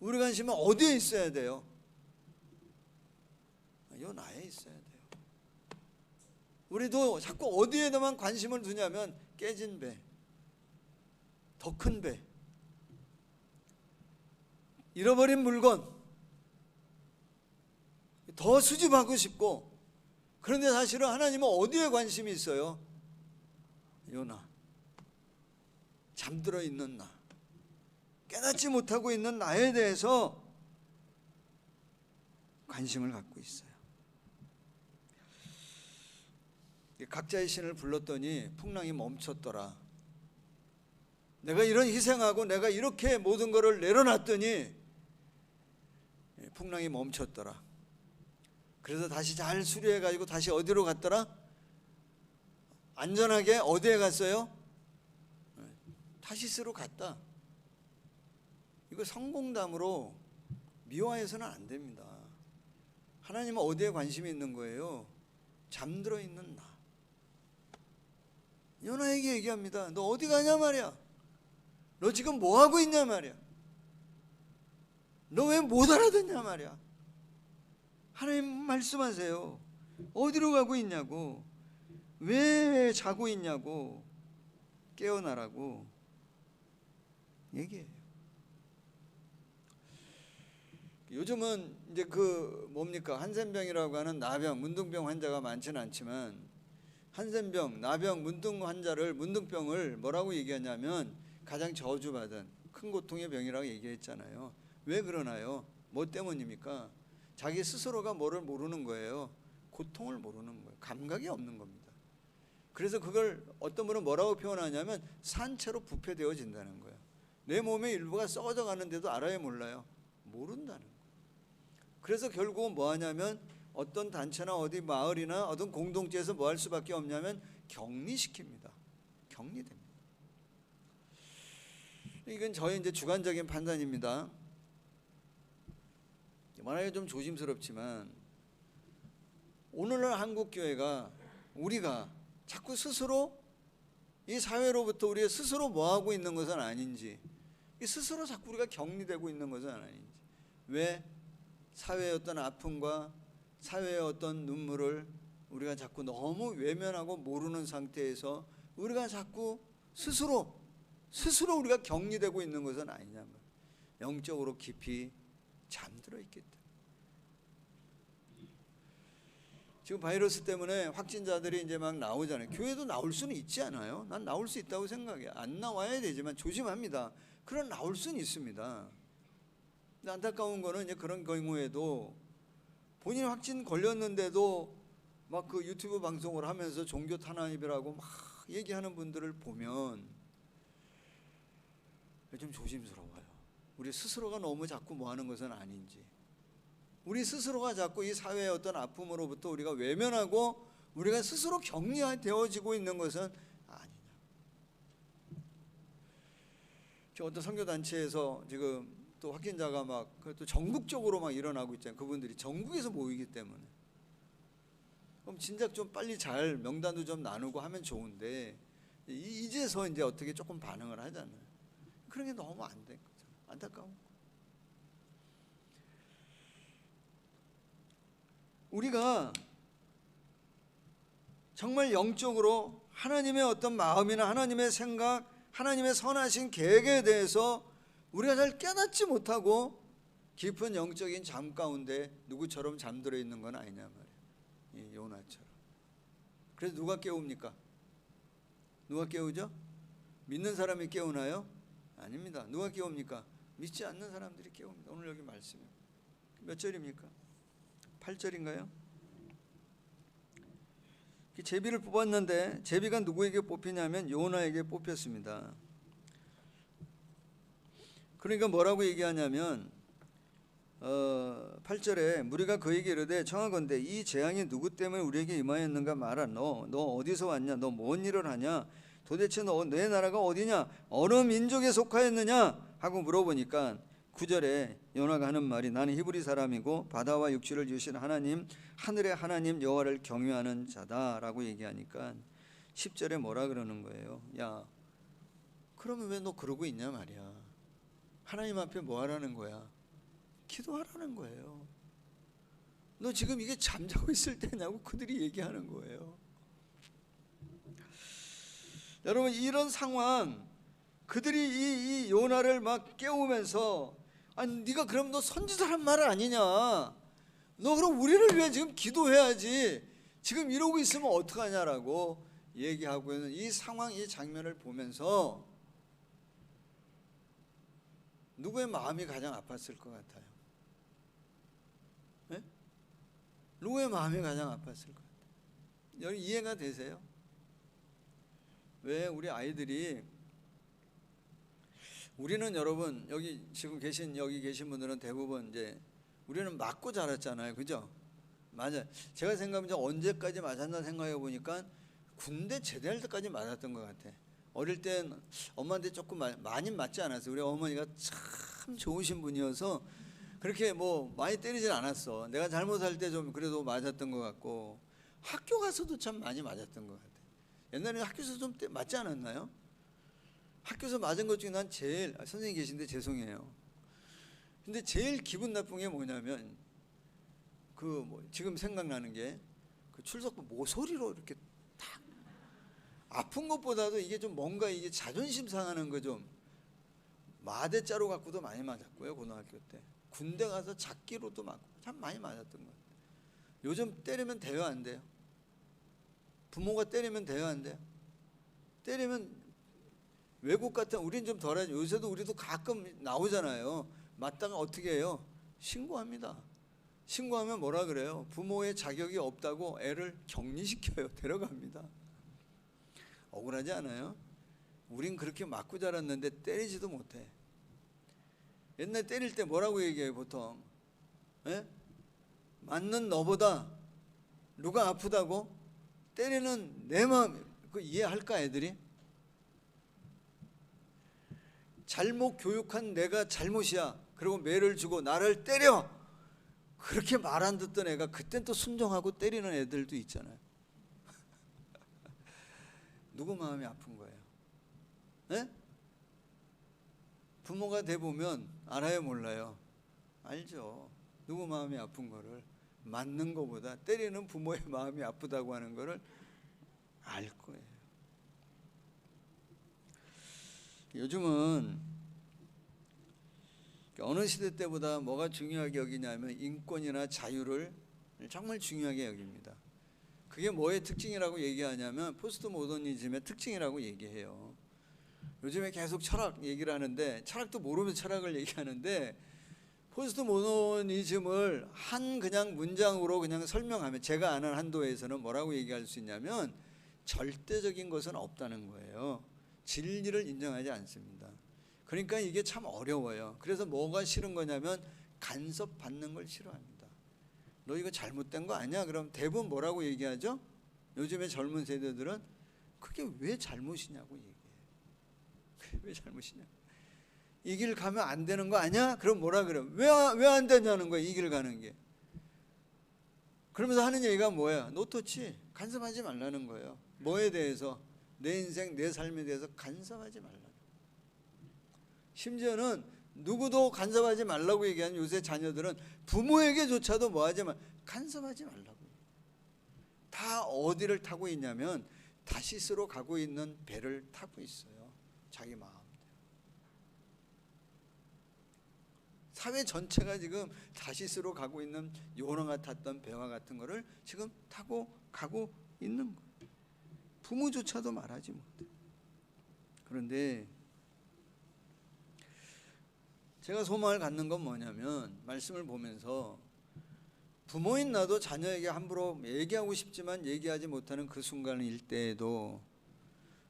우리 관심은 어디에 있어야 돼요? 요나에 있어야 돼요. 우리도 자꾸 어디에다만 관심을 두냐면 깨진 배, 더 큰 배, 잃어버린 물건, 더 수집하고 싶고, 그런데 사실은 하나님은 어디에 관심이 있어요? 요나, 잠들어 있는 나, 깨닫지 못하고 있는 나에 대해서 관심을 갖고 있어요. 각자의 신을 불렀더니 풍랑이 멈췄더라. 내가 이런 희생하고 내가 이렇게 모든 것을 내려놨더니 풍랑이 멈췄더라. 그래서 다시 잘 수리해가지고 다시 어디로 갔더라? 안전하게 어디에 갔어요? 타시스로 갔다. 이거 성공담으로 미화해서는 안 됩니다. 하나님은 어디에 관심이 있는 거예요? 잠들어 있는 나. 요나에게 얘기합니다. 너 어디 가냐 말이야. 너 지금 뭐 하고 있냐 말이야. 너 왜 못 알아듣냐 말이야. 하나님 말씀하세요. 어디로 가고 있냐고, 왜 자고 있냐고, 깨어나라고 얘기해요. 요즘은 이제 뭡니까, 한센병이라고 하는 나병, 문둥병 환자가 많지는 않지만 한센병, 나병, 문둥병을 뭐라고 얘기하냐면 가장 저주받은 큰 고통의 병이라고 얘기했잖아요. 왜 그러나요? 뭐 때문입니까? 자기 스스로가 뭐를 모르는 거예요? 고통을 모르는 거예요. 감각이 없는 겁니다. 그래서 그걸 어떤 분은 뭐라고 표현하냐면 산채로 부패되어진다는 거예요. 내 몸의 일부가 썩어져 가는데도 알아요, 몰라요? 모른다는 거예요. 그래서 결국은 뭐 하냐면 어떤 단체나 어디 마을이나 어떤 공동체에서 뭐 할 수밖에 없냐면 격리시킵니다. 격리됩니다. 이건 저의 이제 주관적인 판단입니다. 말하기가 좀 조심스럽지만 오늘날 한국 교회가 우리가 자꾸 스스로 이 사회로부터 우리가 스스로 뭐 하고 있는 것은 아닌지, 스스로 자꾸 우리가 격리되고 있는 것은 아닌지, 왜 사회의 어떤 아픔과 사회의 어떤 눈물을 우리가 자꾸 너무 외면하고 모르는 상태에서 우리가 자꾸 스스로 우리가 격리되고 있는 것은 아니냐 말이에요. 영적으로 깊이 잠들어 있기 때문에. 지금 바이러스 때문에 확진자들이 이제 막 나오잖아요. 교회도 나올 수는 있지 않아요? 난 나올 수 있다고 생각해. 안 나와야 되지만 조심합니다. 그런 나올 수는 있습니다. 근데 안타까운 거는 이제 그런 경우에도 본인 확진 걸렸는데도 막 그 유튜브 방송을 하면서 종교 탄압이라고 막 얘기하는 분들을 보면 좀 조심스러워요. 우리 스스로가 너무 자꾸 뭐 하는 것은 아닌지, 우리 스스로가 자꾸 이 사회의 어떤 아픔으로부터 우리가 외면하고 우리가 스스로 격리되어지고 있는 것은 아니냐. 어떤 선교단체에서 지금 또 확진자가 막 또 전국적으로 막 일어나고 있잖아요. 그분들이 전국에서 모이기 때문에. 그럼 진작 좀 빨리 잘 명단도 좀 나누고 하면 좋은데 이제서 이제 어떻게 조금 반응을 하잖아요. 그런 게 너무 안 된 거죠. 안타까운 거. 우리가 정말 영적으로 하나님의 어떤 마음이나 하나님의 생각, 하나님의 선하신 계획에 대해서 우리가 잘 깨닫지 못하고 깊은 영적인 잠 가운데 누구처럼 잠들어 있는 건 아니냐 말이에요. 이 요나처럼. 그래서 누가 깨웁니까? 누가 깨우죠? 믿는 사람이 깨우나요? 아닙니다. 누가 깨웁니까? 믿지 않는 사람들이 깨웁니다. 오늘 여기 말씀이 몇 절입니까? 8절인가요? 제비를 뽑았는데 제비가 누구에게 뽑히냐면 요나에게 뽑혔습니다. 그러니까 뭐라고 얘기하냐면 8절에 무리가 그에게 이르되 청하건대 이 재앙이 누구 때문에 우리에게 임하였는가 말아. 너 어디서 왔냐? 너 뭔 일을 하냐? 도대체 내 나라가 어디냐? 어느 민족에 속하였느냐? 하고 물어보니까 9절에 요나가 하는 말이 나는 히브리 사람이고 바다와 육지를 지으신 하나님 하늘의 하나님 여호와를 경외하는 자다라고 얘기하니까 10절에 뭐라 그러는 거예요? 야, 그러면 왜 너 그러고 있냐 말이야. 하나님 앞에 뭐 하라는 거야? 기도하라는 거예요. 너 지금 이게 잠자고 있을 때냐고 그들이 얘기하는 거예요. 여러분, 이런 상황, 그들이 이 요나를 막 깨우면서 아니 네가 그럼 너 선지자란 말 아니냐? 너 그럼 우리를 위해 지금 기도해야지. 지금 이러고 있으면 어떡하냐라고 얘기하고 있는 이 상황, 이 장면을 보면서 누구의 마음이 가장 아팠을 것 같아요? 네? 누구의 마음이 가장 아팠을 것 같아요? 여기 이해가 되세요? 왜 우리 아이들이, 우리는 여러분 여기 계신 분들은 대부분 이제 우리는 맞고 자랐잖아요, 그죠? 맞아요. 제가 생각하면 언제까지 맞았나 생각해 보니까 군대 제대할 때까지 맞았던 것 같아. 어릴 땐 엄마한테 조금 많이 맞지 않았어요. 우리 어머니가 참 좋으신 분이어서 그렇게 뭐 많이 때리진 않았어. 내가 잘못할 때 좀 그래도 맞았던 것 같고, 학교 가서도 참 많이 맞았던 것 같아. 옛날에 학교에서 좀 맞지 않았나요? 학교에서 맞은 것 중에 난 제일, 선생님 계신데 죄송해요. 근데 제일 기분 나쁜 게 뭐냐면 지금 생각나는 게 그 출석부 모서리로 이렇게 탁, 아픈 것보다도 이게 좀 뭔가 이게 자존심 상하는 거 좀, 마대자루 갖고도 많이 맞았고요, 고등학교 때. 군대 가서 작기로도 맞고 참 많이 맞았던 것 같아요. 요즘 때리면 돼요, 안 돼요? 부모가 때리면 돼요, 안 돼요? 때리면 외국 같은, 우린 좀 덜하죠. 요새도 우리도 가끔 나오잖아요. 맞다가 어떻게 해요? 신고합니다. 신고하면 뭐라 그래요? 부모의 자격이 없다고 애를 격리시켜요. 데려갑니다. 억울하지 않아요? 우린 그렇게 맞고 자랐는데 때리지도 못해. 옛날 때릴 때 뭐라고 얘기해요 보통? 예? 맞는 너보다 누가 아프다고? 때리는 내 마음, 그 이해할까 애들이? 잘못 교육한 내가 잘못이야. 그리고 매를 주고 나를 때려. 그렇게 말 안 듣던 애가 그땐 또 순종하고 때리는 애들도 있잖아요. 누구 마음이 아픈 거예요? 네? 부모가 돼 보면 알아요, 몰라요? 알죠. 누구 마음이 아픈 거를. 맞는 거보다 때리는 부모의 마음이 아프다고 하는 거를 알 거예요. 요즘은 어느 시대 때보다 뭐가 중요하게 여기냐면 인권이나 자유를 정말 중요하게 여깁니다. 그게 뭐의 특징이라고 얘기하냐면 포스트 모더니즘의 특징이라고 얘기해요. 요즘에 계속 철학 얘기를 하는데 철학도 모르면서 철학을 얘기하는데 포스트 모더니즘을 한 그냥 문장으로 그냥 설명하면 제가 아는 한도에서는 뭐라고 얘기할 수 있냐면 절대적인 것은 없다는 거예요. 진리를 인정하지 않습니다. 그러니까 이게 참 어려워요. 그래서 뭐가 싫은 거냐면 간섭받는 걸 싫어합니다. 너 이거 잘못된 거 아니야? 그럼 대부분 뭐라고 얘기하죠? 요즘의 젊은 세대들은 그게 왜 잘못이냐고 얘기해요. 그게 왜 잘못이냐? 이 길 가면 안 되는 거 아니야? 그럼 뭐라 그래요? 왜 안 되냐는 거예요, 이 길 가는 게. 그러면서 하는 얘기가 뭐야? 노토치, 간섭하지 말라는 거예요. 뭐에 대해서? 내 인생, 내 삶에 대해서 간섭하지 말라는 거예요. 심지어는 누구도 간섭하지 말라고 얘기하는 요새 자녀들은 부모에게조차도 뭐하지 말, 간섭하지 말라고. 다 어디를 타고 있냐면 다시스로 가고 있는 배를 타고 있어요. 자기 마음. 사회 전체가 지금 다시스로 가고 있는 요나가 탔던 배와 같은 거를 지금 타고 가고 있는 거예요. 부모조차도 말하지 못해. 그런데 제가 소망을 갖는 건 뭐냐면 말씀을 보면서 부모인 나도 자녀에게 함부로 얘기하고 싶지만 얘기하지 못하는 그 순간일 때에도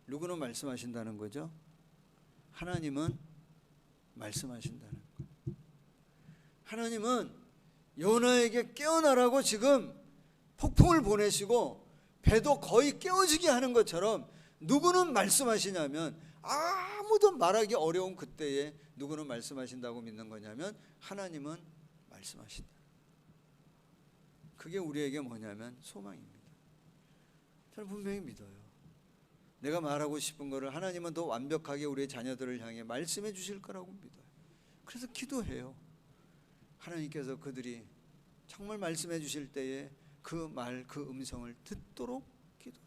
누구는 말씀하신다는 거죠? 하나님은 말씀하신다는 거예요. 하나님은 요나에게 깨어나라고 지금 폭풍을 보내시고 배도 거의 깨어지게 하는 것처럼 누구는 말씀하시냐면 아무도 말하기 어려운 그때에 누구는 말씀하신다고 믿는 거냐면 하나님은 말씀하신다. 그게 우리에게 뭐냐면 소망입니다. 저는 분명히 믿어요. 내가 말하고 싶은 거를 하나님은 더 완벽하게 우리의 자녀들을 향해 말씀해 주실 거라고 믿어요. 그래서 기도해요. 하나님께서 그들이 정말 말씀해 주실 때에 그 말, 그 음성을 듣도록 기도해요.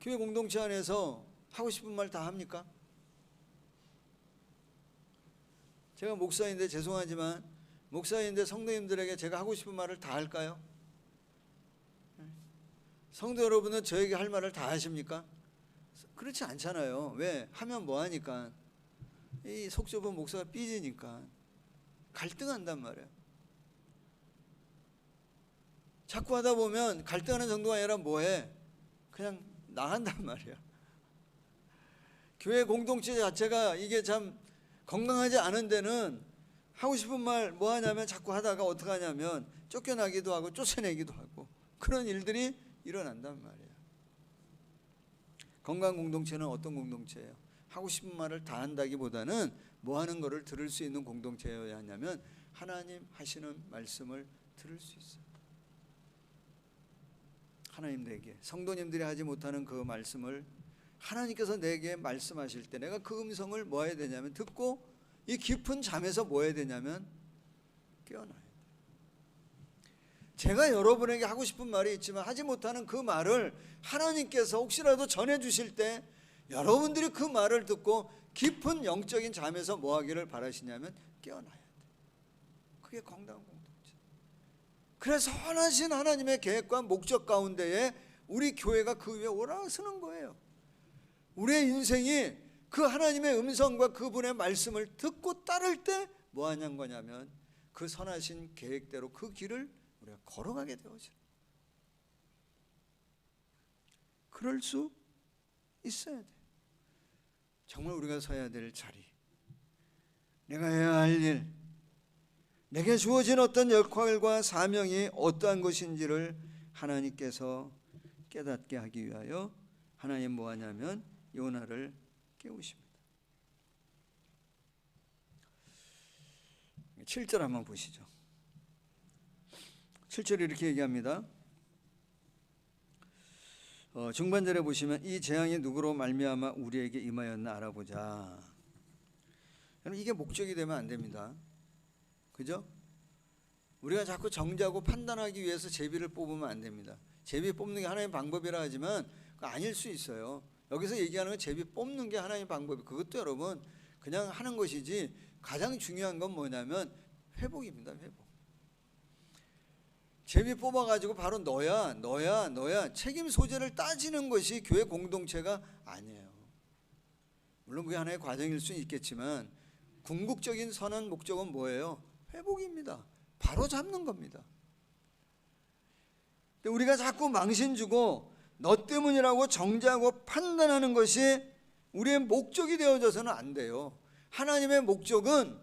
교회 공동체 안에서 하고 싶은 말 다 합니까? 제가 목사인데 죄송하지만 목사인데 성도님들에게 제가 하고 싶은 말을 다 할까요? 성도 여러분은 저에게 할 말을 다 하십니까? 그렇지 않잖아요. 왜? 하면 뭐하니까 이 속 좁은 목사가 삐지니까 갈등한단 말이에요. 자꾸 하다 보면 갈등하는 정도가 아니라 뭐해? 그냥 나간단 말이야. 교회 공동체 자체가 이게 참 건강하지 않은 데는 하고 싶은 말 뭐 하냐면 자꾸 하다가 어떻게 하냐면 쫓겨나기도 하고 쫓아내기도 하고 그런 일들이 일어난단 말이에요. 건강 공동체는 어떤 공동체예요? 하고 싶은 말을 다 한다기보다는 뭐 하는 거를 들을 수 있는 공동체여야 하냐면 하나님 하시는 말씀을 들을 수 있어요. 하나님 내게 성도님들이 하지 못하는 그 말씀을 하나님께서 내게 말씀하실 때 내가 그 음성을 뭐 해야 되냐면 듣고 이 깊은 잠에서 뭐 해야 되냐면 깨어나야 돼요. 제가 여러분에게 하고 싶은 말이 있지만 하지 못하는 그 말을 하나님께서 혹시라도 전해 주실 때 여러분들이 그 말을 듣고 깊은 영적인 잠에서 뭐 하기를 바라시냐면 깨어나야 돼. 그게 건강한 공동체. 그래서 선하신 하나님의 계획과 목적 가운데에 우리 교회가 그 위에 올라서는 거예요. 우리의 인생이 그 하나님의 음성과 그분의 말씀을 듣고 따를 때 뭐 하는 거냐면 그 선하신 계획대로 그 길을 우리가 걸어가게 되어져요. 그럴 수 있어야 돼. 정말 우리가 서야 될 자리, 내가 해야 할 일, 내게 주어진 어떤 역할과 사명이 어떠한 것인지를 하나님께서 깨닫게 하기 위하여 하나님 뭐하냐면 요나를 깨우십니다. 7절 한번 보시죠. 7절에 이렇게 얘기합니다. 중반절에 보시면 이 재앙이 누구로 말미암아 우리에게 임하였나 알아보자. 여러분, 이게 목적이 되면 안 됩니다. 그죠? 우리가 자꾸 정죄하고 판단하기 위해서 제비를 뽑으면 안 됩니다. 제비 뽑는 게 하나님의 방법이라 하지만 그거 아닐 수 있어요. 여기서 얘기하는 건 제비 뽑는 게 하나님의 방법이, 그것도 여러분 그냥 하는 것이지, 가장 중요한 건 뭐냐면 회복입니다. 회복. 제비 뽑아가지고 바로 너야 책임 소재를 따지는 것이 교회 공동체가 아니에요. 물론 그게 하나의 과정일 수 있겠지만 궁극적인 선한 목적은 뭐예요? 회복입니다. 바로 잡는 겁니다. 근데 우리가 자꾸 망신 주고 너 때문이라고 정죄하고 판단하는 것이 우리의 목적이 되어져서는 안 돼요. 하나님의 목적은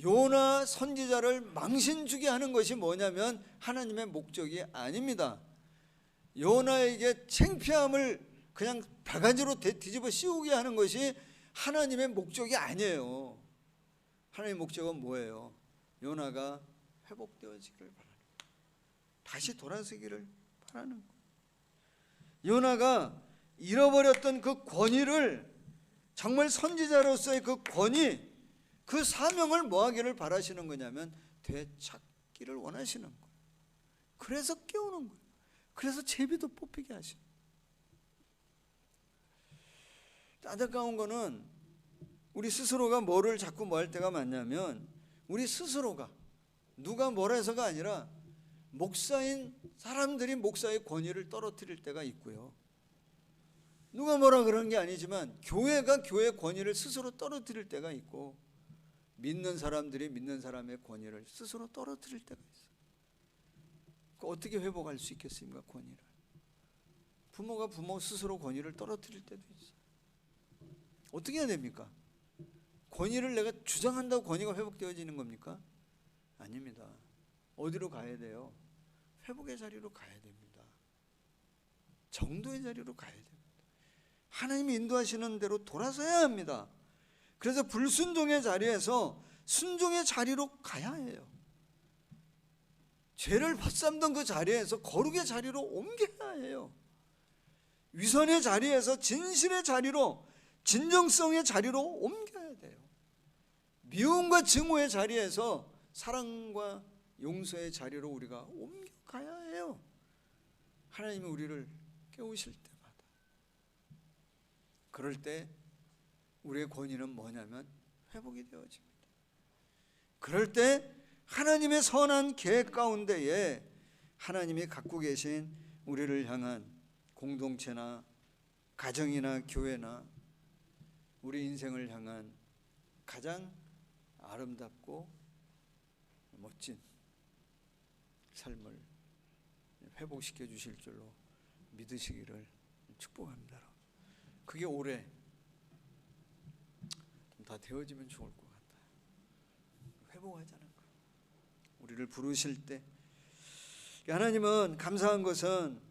요나 선지자를 망신 주게 하는 것이 뭐냐면 하나님의 목적이 아닙니다. 요나에게 창피함을 그냥 바가지로 뒤집어 씌우게 하는 것이 하나님의 목적이 아니에요. 하나님의 목적은 뭐예요? 요나가 회복되어지기를 바라는 거예요. 다시 돌아서기를 바라는 거예요. 요나가 잃어버렸던 그 권위를, 정말 선지자로서의 그 권위, 그 사명을 뭐 하기를 바라시는 거냐면 되찾기를 원하시는 거예요. 그래서 깨우는 거예요. 그래서 제비도 뽑히게 하시는 거예요. 안타까운 거는 우리 스스로가 뭐를 자꾸 뭐 할 때가 많냐면, 우리 스스로가 누가 뭐라 해서가 아니라 목사인 사람들이 목사의 권위를 떨어뜨릴 때가 있고요, 누가 뭐라 그런 게 아니지만 교회가 교회의 권위를 스스로 떨어뜨릴 때가 있고, 믿는 사람들이 믿는 사람의 권위를 스스로 떨어뜨릴 때가 있어요. 어떻게 회복할 수 있겠습니까? 권위를. 부모가 부모 스스로 권위를 떨어뜨릴 때도 있어요. 어떻게 해야 됩니까? 권위를 내가 주장한다고 권위가 회복되어지는 겁니까? 아닙니다. 어디로 가야 돼요? 회복의 자리로 가야 됩니다. 정도의 자리로 가야 됩니다. 하나님이 인도하시는 대로 돌아서야 합니다. 그래서 불순종의 자리에서 순종의 자리로 가야 해요. 죄를 벗삼던 그 자리에서 거룩의 자리로 옮겨야 해요. 위선의 자리에서 진실의 자리로, 진정성의 자리로 옮겨야 돼요. 미움과 증오의 자리에서 사랑과 용서의 자리로 우리가 옮겨가야 해요. 하나님이 우리를 깨우실 때마다. 그럴 때 우리의 권위는 뭐냐면 회복이 되어집니다. 그럴 때 하나님의 선한 계획 가운데에 하나님이 갖고 계신 우리를 향한 공동체나 가정이나 교회나 우리 인생을 향한 가장 아름답고 멋진 삶을 회복시켜 주실 줄로 믿으시기를 축복합니다. 그게 올해 다 되어지면 좋을 것 같아요. 회복하자는 거예요. 우리를 부르실 때 하나님은 감사한 것은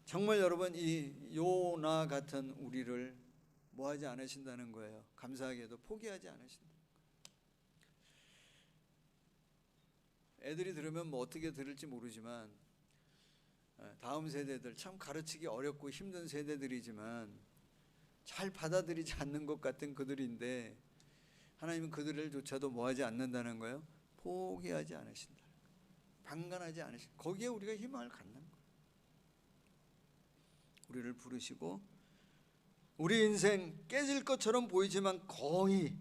정말 여러분 이 요나 같은 우리를 뭐하지 않으신다는 거예요. 감사하게도 포기하지 않으신다. 애들이 들으면 뭐 어떻게 들을지 모르지만 다음 세대들, 참 가르치기 어렵고 힘든 세대들이지만 잘 받아들이지 않는 것 같은 그들인데 하나님은 그들을조차도 뭐하지 않는다는 거예요? 포기하지 않으신다. 방관하지 않으신다. 거기에 우리가 희망을 갖는 거예요. 우리를 부르시고 우리 인생 깨질 것처럼 보이지만 거의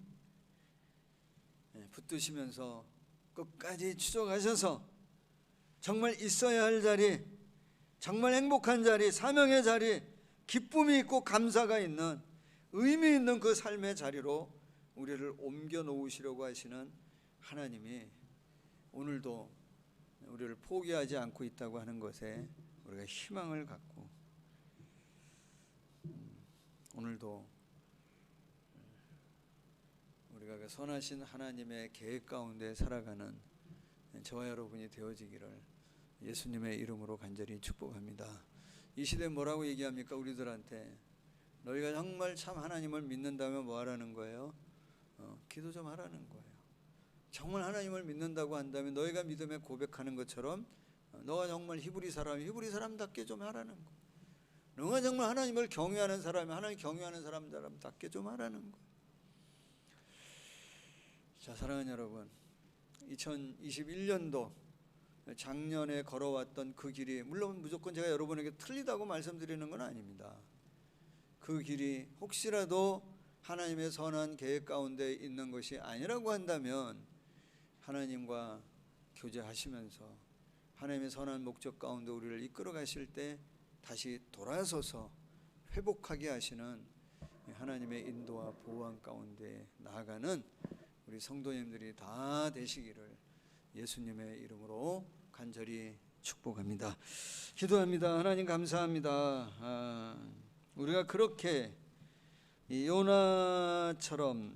붙드시면서 끝까지 추적하셔서 정말 있어야 할 자리, 정말 행복한 자리, 사명의 자리, 기쁨이 있고 감사가 있는 의미 있는 그 삶의 자리로 우리를 옮겨 놓으시려고 하시는 하나님이 오늘도 우리를 포기하지 않고 있다고 하는 것에 우리가 희망을 갖고 오늘도 우리가 그 선하신 하나님의 계획 가운데 살아가는 저와 여러분이 되어지기를 예수님의 이름으로 간절히 축복합니다. 이 시대에 뭐라고 얘기합니까? 우리들한테 너희가 정말 참 하나님을 믿는다면 뭐 하라는 거예요? 기도 좀 하라는 거예요. 정말 하나님을 믿는다고 한다면 너희가 믿음에 고백하는 것처럼 너가 정말 히브리 사람답게 좀 하라는 거예요. 너가 정말 하나님을 경외하는 사람이 하나님 경외하는 사람답게 좀 하라는 거예요. 자, 사랑하는 여러분, 2021년도 작년에 걸어왔던 그 길이 물론 무조건 제가 여러분에게 틀리다고 말씀드리는 건 아닙니다. 그 길이 혹시라도 하나님의 선한 계획 가운데 있는 것이 아니라고 한다면 하나님과 교제하시면서 하나님의 선한 목적 가운데 우리를 이끌어 가실 때 다시 돌아서서 회복하게 하시는 하나님의 인도와 보호함 가운데 나아가는 우리 성도님들이 다 되시기를 예수님의 이름으로 간절히 축복합니다. 기도합니다. 하나님 감사합니다. 우리가 그렇게 요나처럼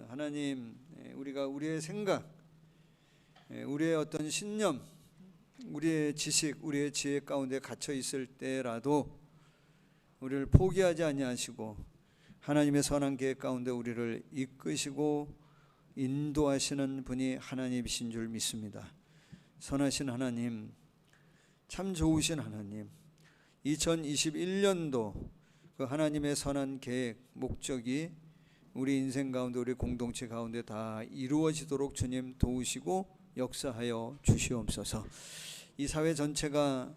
하나님 우리가 우리의 생각, 우리의 어떤 신념, 우리의 지식, 우리의 지혜 가운데 갇혀 있을 때라도 우리를 포기하지 아니하시고 하나님의 선한 계획 가운데 우리를 이끄시고 인도하시는 분이 하나님이신 줄 믿습니다. 선하신 하나님, 참 좋으신 하나님, 2021년도 그 하나님의 선한 계획, 목적이 우리 인생 가운데 우리 공동체 가운데 다 이루어지도록 주님 도우시고 역사하여 주시옵소서. 이 사회 전체가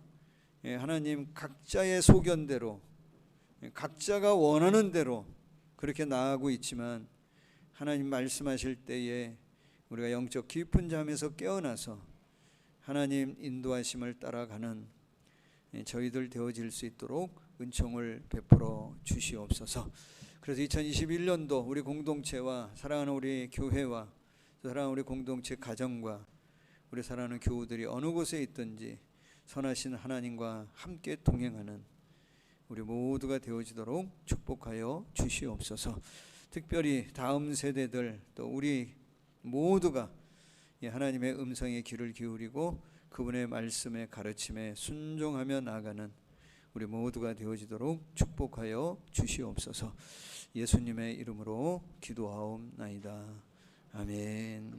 하나님 각자의 소견대로 각자가 원하는 대로 그렇게 나아가고 있지만 하나님 말씀하실 때에 우리가 영적 깊은 잠에서 깨어나서 하나님 인도하심을 따라가는 저희들 되어질 수 있도록 은총을 베풀어 주시옵소서. 그래서 2021년도 우리 공동체와 사랑하는 우리 교회와 사랑하는 우리 공동체 가정과 우리 사랑하는 교우들이 어느 곳에 있든지 선하신 하나님과 함께 동행하는 우리 모두가 되어지도록 축복하여 주시옵소서. 특별히 다음 세대들 또 우리 모두가 하나님의 음성에 귀를 기울이고 그분의 말씀에 가르침에 순종하며 나아가는 우리 모두가 되어지도록 축복하여 주시옵소서. 예수님의 이름으로 기도하옵나이다. 아멘.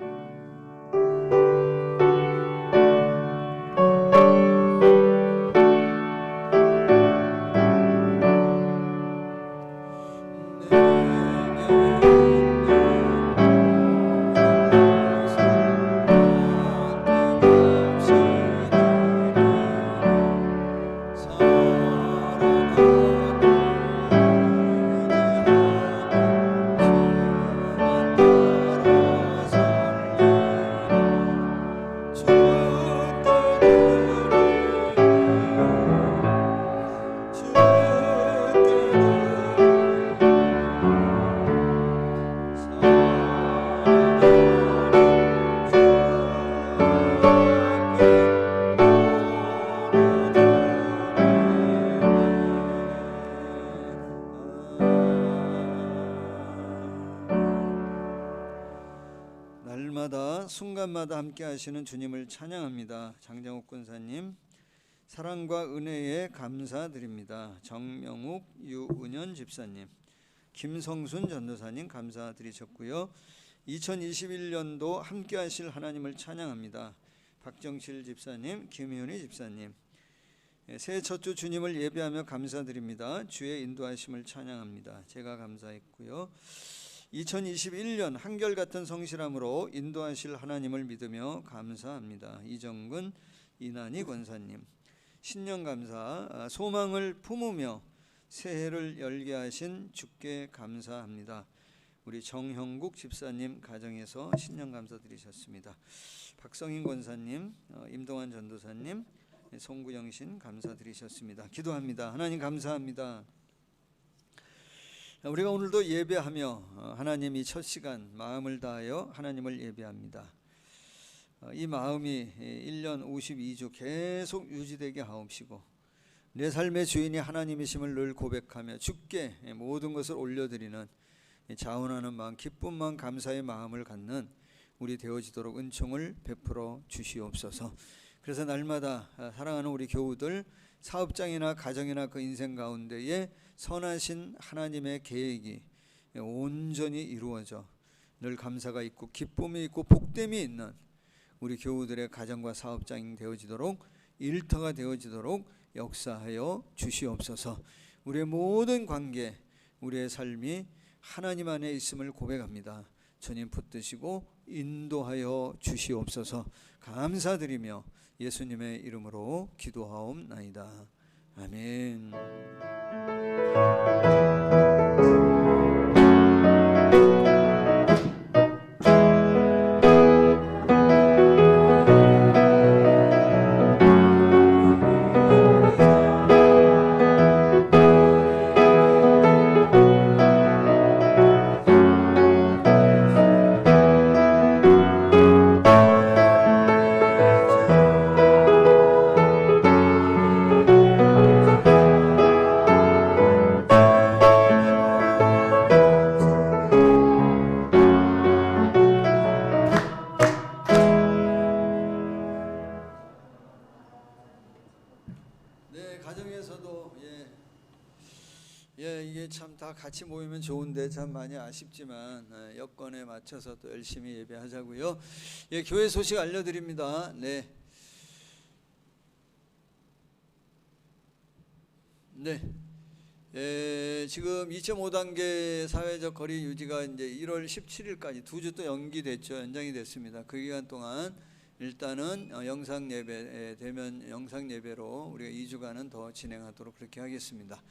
날마다 순간마다 함께 하시는 주님을 찬양합니다. 장정욱 권사님, 사랑과 은혜에 감사드립니다. 정명욱, 유은현 집사님, 김성순 전도사님 감사드리셨고요. 2021년도 함께 하실 하나님을 찬양합니다. 박정실 집사님, 김윤희 집사님, 새해 첫 주 주님을 예배하며 감사드립니다. 주의 인도하심을 찬양합니다. 제가 감사했고요. 2021년 한결같은 성실함으로 인도하실 하나님을 믿으며 감사합니다. 이정근, 이난희 권사님, 신년감사, 소망을 품으며 새해를 열게 하신 주께 감사합니다. 우리 정형국 집사님 가정에서 신년감사 드리셨습니다. 박성인 권사님, 임동환 전도사님, 송구영신 감사드리셨습니다. 기도합니다. 하나님 감사합니다. 우리가 오늘도 예배하며 하나님 이 첫 시간 마음을 다하여 하나님을 예배합니다. 이 마음이 1년 52주 계속 유지되게 하옵시고 내 삶의 주인이 하나님이심을 늘 고백하며 주께 모든 것을 올려드리는 자원하는 마음, 기쁜 마음, 감사의 마음을 갖는 우리 되어지도록 은총을 베풀어 주시옵소서. 그래서 날마다 사랑하는 우리 교우들 사업장이나 가정이나 그 인생 가운데에 선하신 하나님의 계획이 온전히 이루어져 늘 감사가 있고 기쁨이 있고 복됨이 있는 우리 교우들의 가정과 사업장이 되어지도록, 일터가 되어지도록 역사하여 주시옵소서. 우리의 모든 관계, 우리의 삶이 하나님 안에 있음을 고백합니다. 주님 붙드시고 인도하여 주시옵소서. 감사드리며 예수님의 이름으로 기도하옵나이다. 아멘. 가정에서도 이게 참 다 같이 모이면 좋은데 참 많이 아쉽지만 여건에 맞춰서 또 열심히 예배하자고요. 교회 소식 알려드립니다. 지금 2.5단계 사회적 거리 유지가 이제 1월 17일까지 2주 또 연기됐죠. 연장이 됐습니다. 그 기간 동안 일단은 영상 예배, 대면 영상 예배로 우리가 2주간은 더 진행하도록 그렇게 하겠습니다.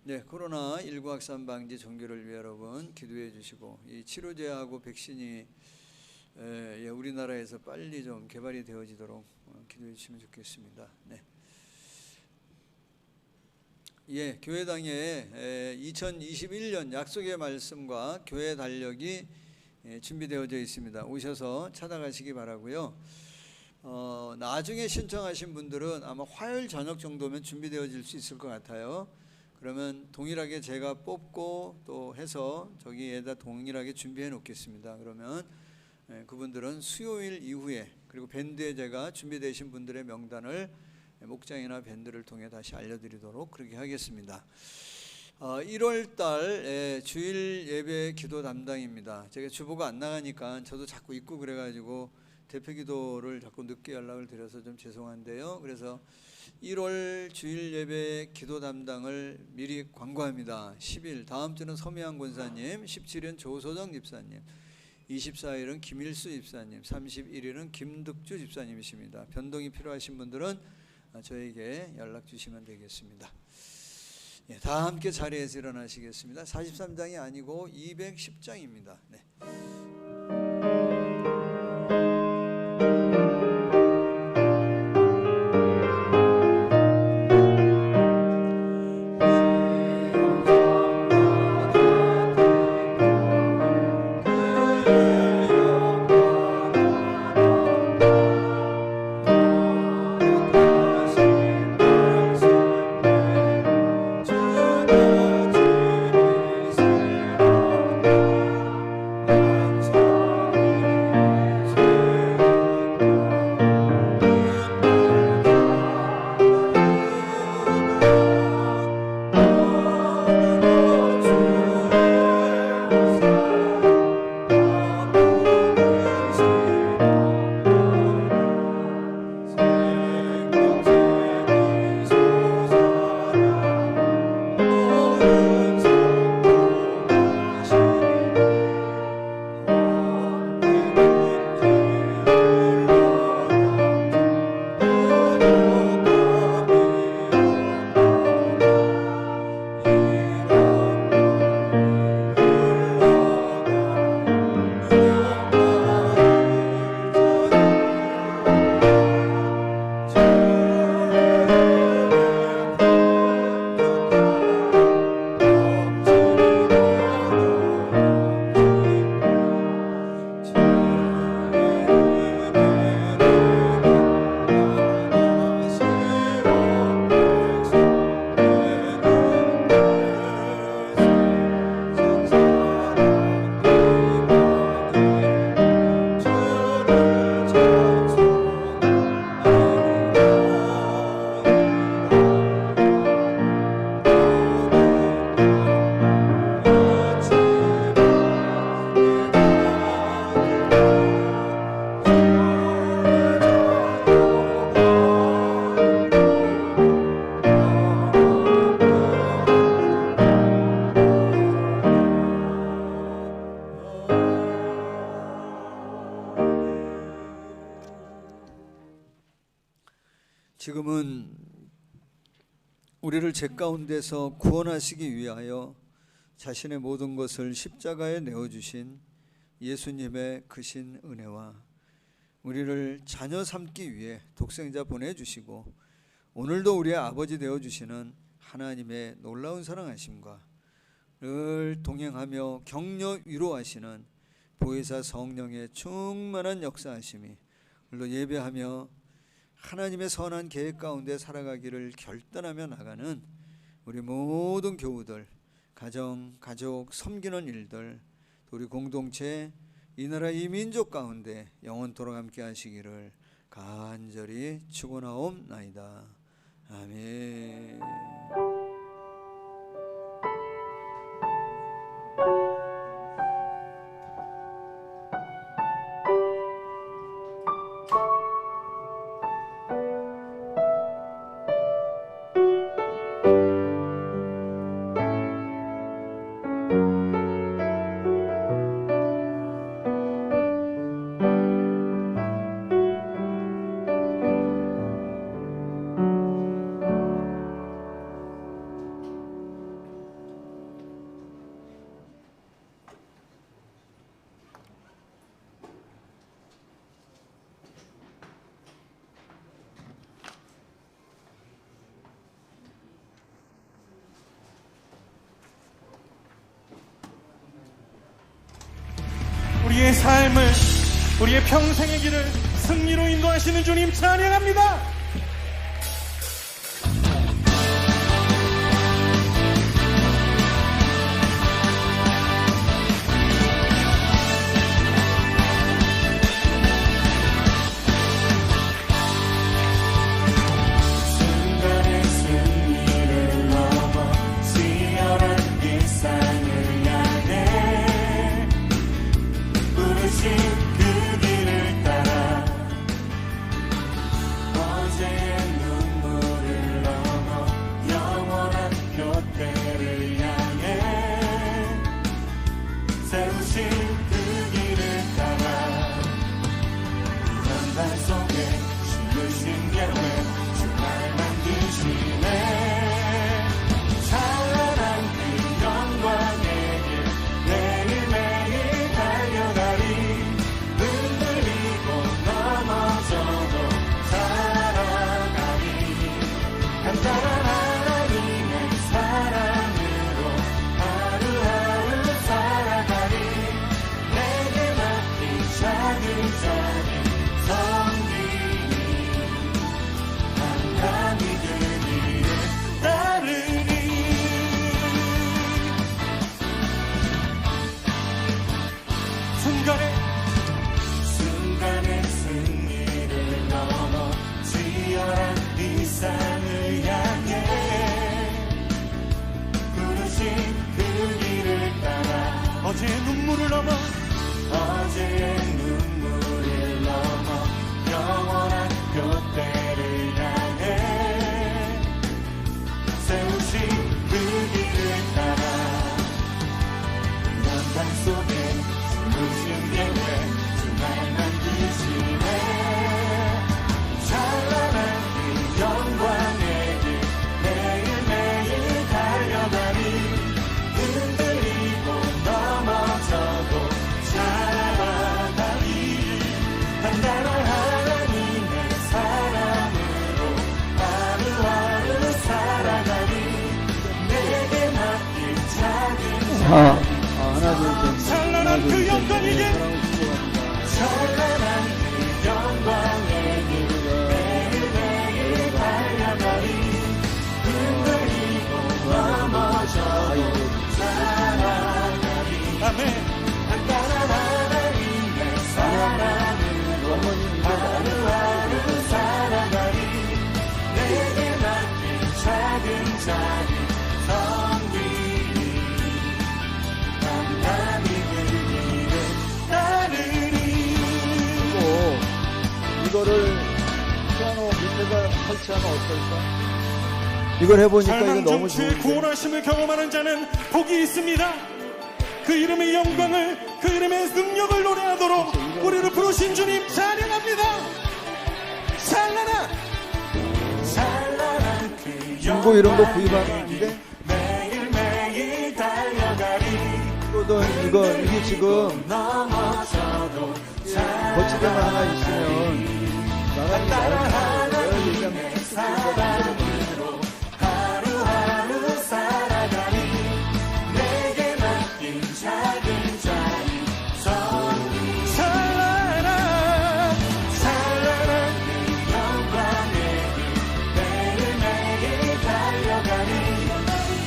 코로나19 확산 방지 종교를 위해 여러분 기도해 주시고, 이 치료제하고 백신이 우리나라에서 빨리 좀 개발이 되어지도록 기도해 주시면 좋겠습니다. 교회당에 2021년 약속의 말씀과 교회 달력이 준비되어져 있습니다. 오셔서 찾아가시기 바라고요. 나중에 신청하신 분들은 아마 화요일 저녁 정도면 준비되어질 수 있을 것 같아요. 그러면 동일하게 제가 뽑고 또 해서 저기에다 동일하게 준비해 놓겠습니다. 그러면 그분들은 수요일 이후에, 그리고 밴드에 제가 준비되신 분들의 명단을 목장이나 밴드를 통해 다시 알려드리도록 그렇게 하겠습니다. 1월달 주일 예배 기도 담당입니다. 제가 주보가 안 나가니까 저도 자꾸 잊고 그래가지고 대표 기도를 자꾸 늦게 연락을 드려서 좀 죄송한데요. 그래서 1월 주일 예배 기도 담당을 미리 광고합니다. 10일 다음 주는 서미양 권사님, 17일은 조소정 집사님, 24일은 김일수 집사님, 31일은 김득주 집사님이십니다. 변동이 필요하신 분들은 저에게 연락 주시면 되겠습니다. 다 함께 자리에서 일어나시겠습니다. 43장이 아니고 210장입니다. 지금은 우리를 죄 가운데서 구원하시기 위하여 자신의 모든 것을 십자가에 내어주신 예수님의 크신 은혜와 우리를 자녀 삼기 위해 독생자 보내주시고 오늘도 우리의 아버지 되어주시는 하나님의 놀라운 사랑하심과 늘 동행하며 격려 위로하시는 보혜사 성령의 충만한 역사하심이 물론 예배하며 하나님의 선한 계획 가운데 살아가기를 결단하며 나가는 우리 모든 교우들, 가정, 가족, 섬기는 일들, 우리 공동체, 이 나라 이 민족 가운데 영원토록 함께 하시기를 간절히 축원하옵나이다. 아멘. 우리의 삶을, 우리의 평생의 길을 승리로 인도하시는 주님 찬양합니다. 순간의 승리를 넘어 치열한 이 산을 향해 부르신 그 길을 따라 어제의 눈물을 넘어 영원한 돛대를 향해 세우신 그 길을 따라 연단 속에 숨으신 계획 주말 만드시네 찬란한 그 영광의 길 매일매일 달려가니 흔들리고 넘어져도 살아가니 단단한 하나님의 사랑으로 하루하루 살아가니 내게 맡긴 작은 찬란한 그 영광의 길 찬란한 그 영광의 길 매일매일 달려가니 흔들리고 넘어져도 살아가니 아멘 단단한 하나님의 사랑으로 하루하루 살아가니 내게 맡긴 작은 섬기니 담담히 그 길을 따르니 이거를 피아노 밑에다 설치하면 어떨까? 이걸 해보니까 이거 너무 좋은데. 구원하심을 경험하는 자는 복이 있습니다. 그 이름의 영광을, 그 이름의 능력을 노래하도록 우리를 부르신 주님 찬양합니다. 찬란한 믿고 이런 거 구입하는데 매일매일 달려가리 또 이게 지금 넘어져도 거치대만 하나 있으면 나가는 따라하는 얘기하면 내 사랑으로 하루하루 살아가리 내게 맡긴 작은 자리 찬란한 찬란한 그 영광의 길 매일매일 달려가리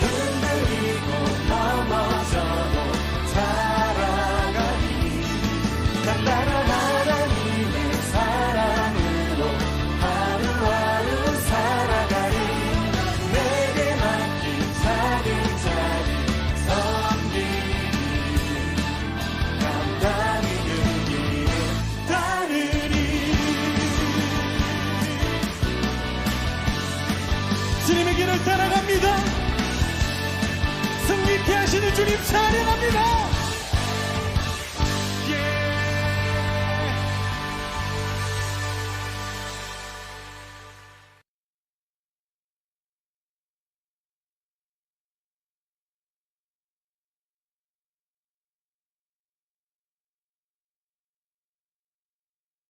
흔들리고 넘어져도 살아가리 단단한 하나님의 사랑으로 하루하루 살아가리 내게 맡긴 작은 자리 섬기리 감당이 그 길을 따르리 주님의 길을 따라갑니다 승리케 하시는 주님 찬양합니다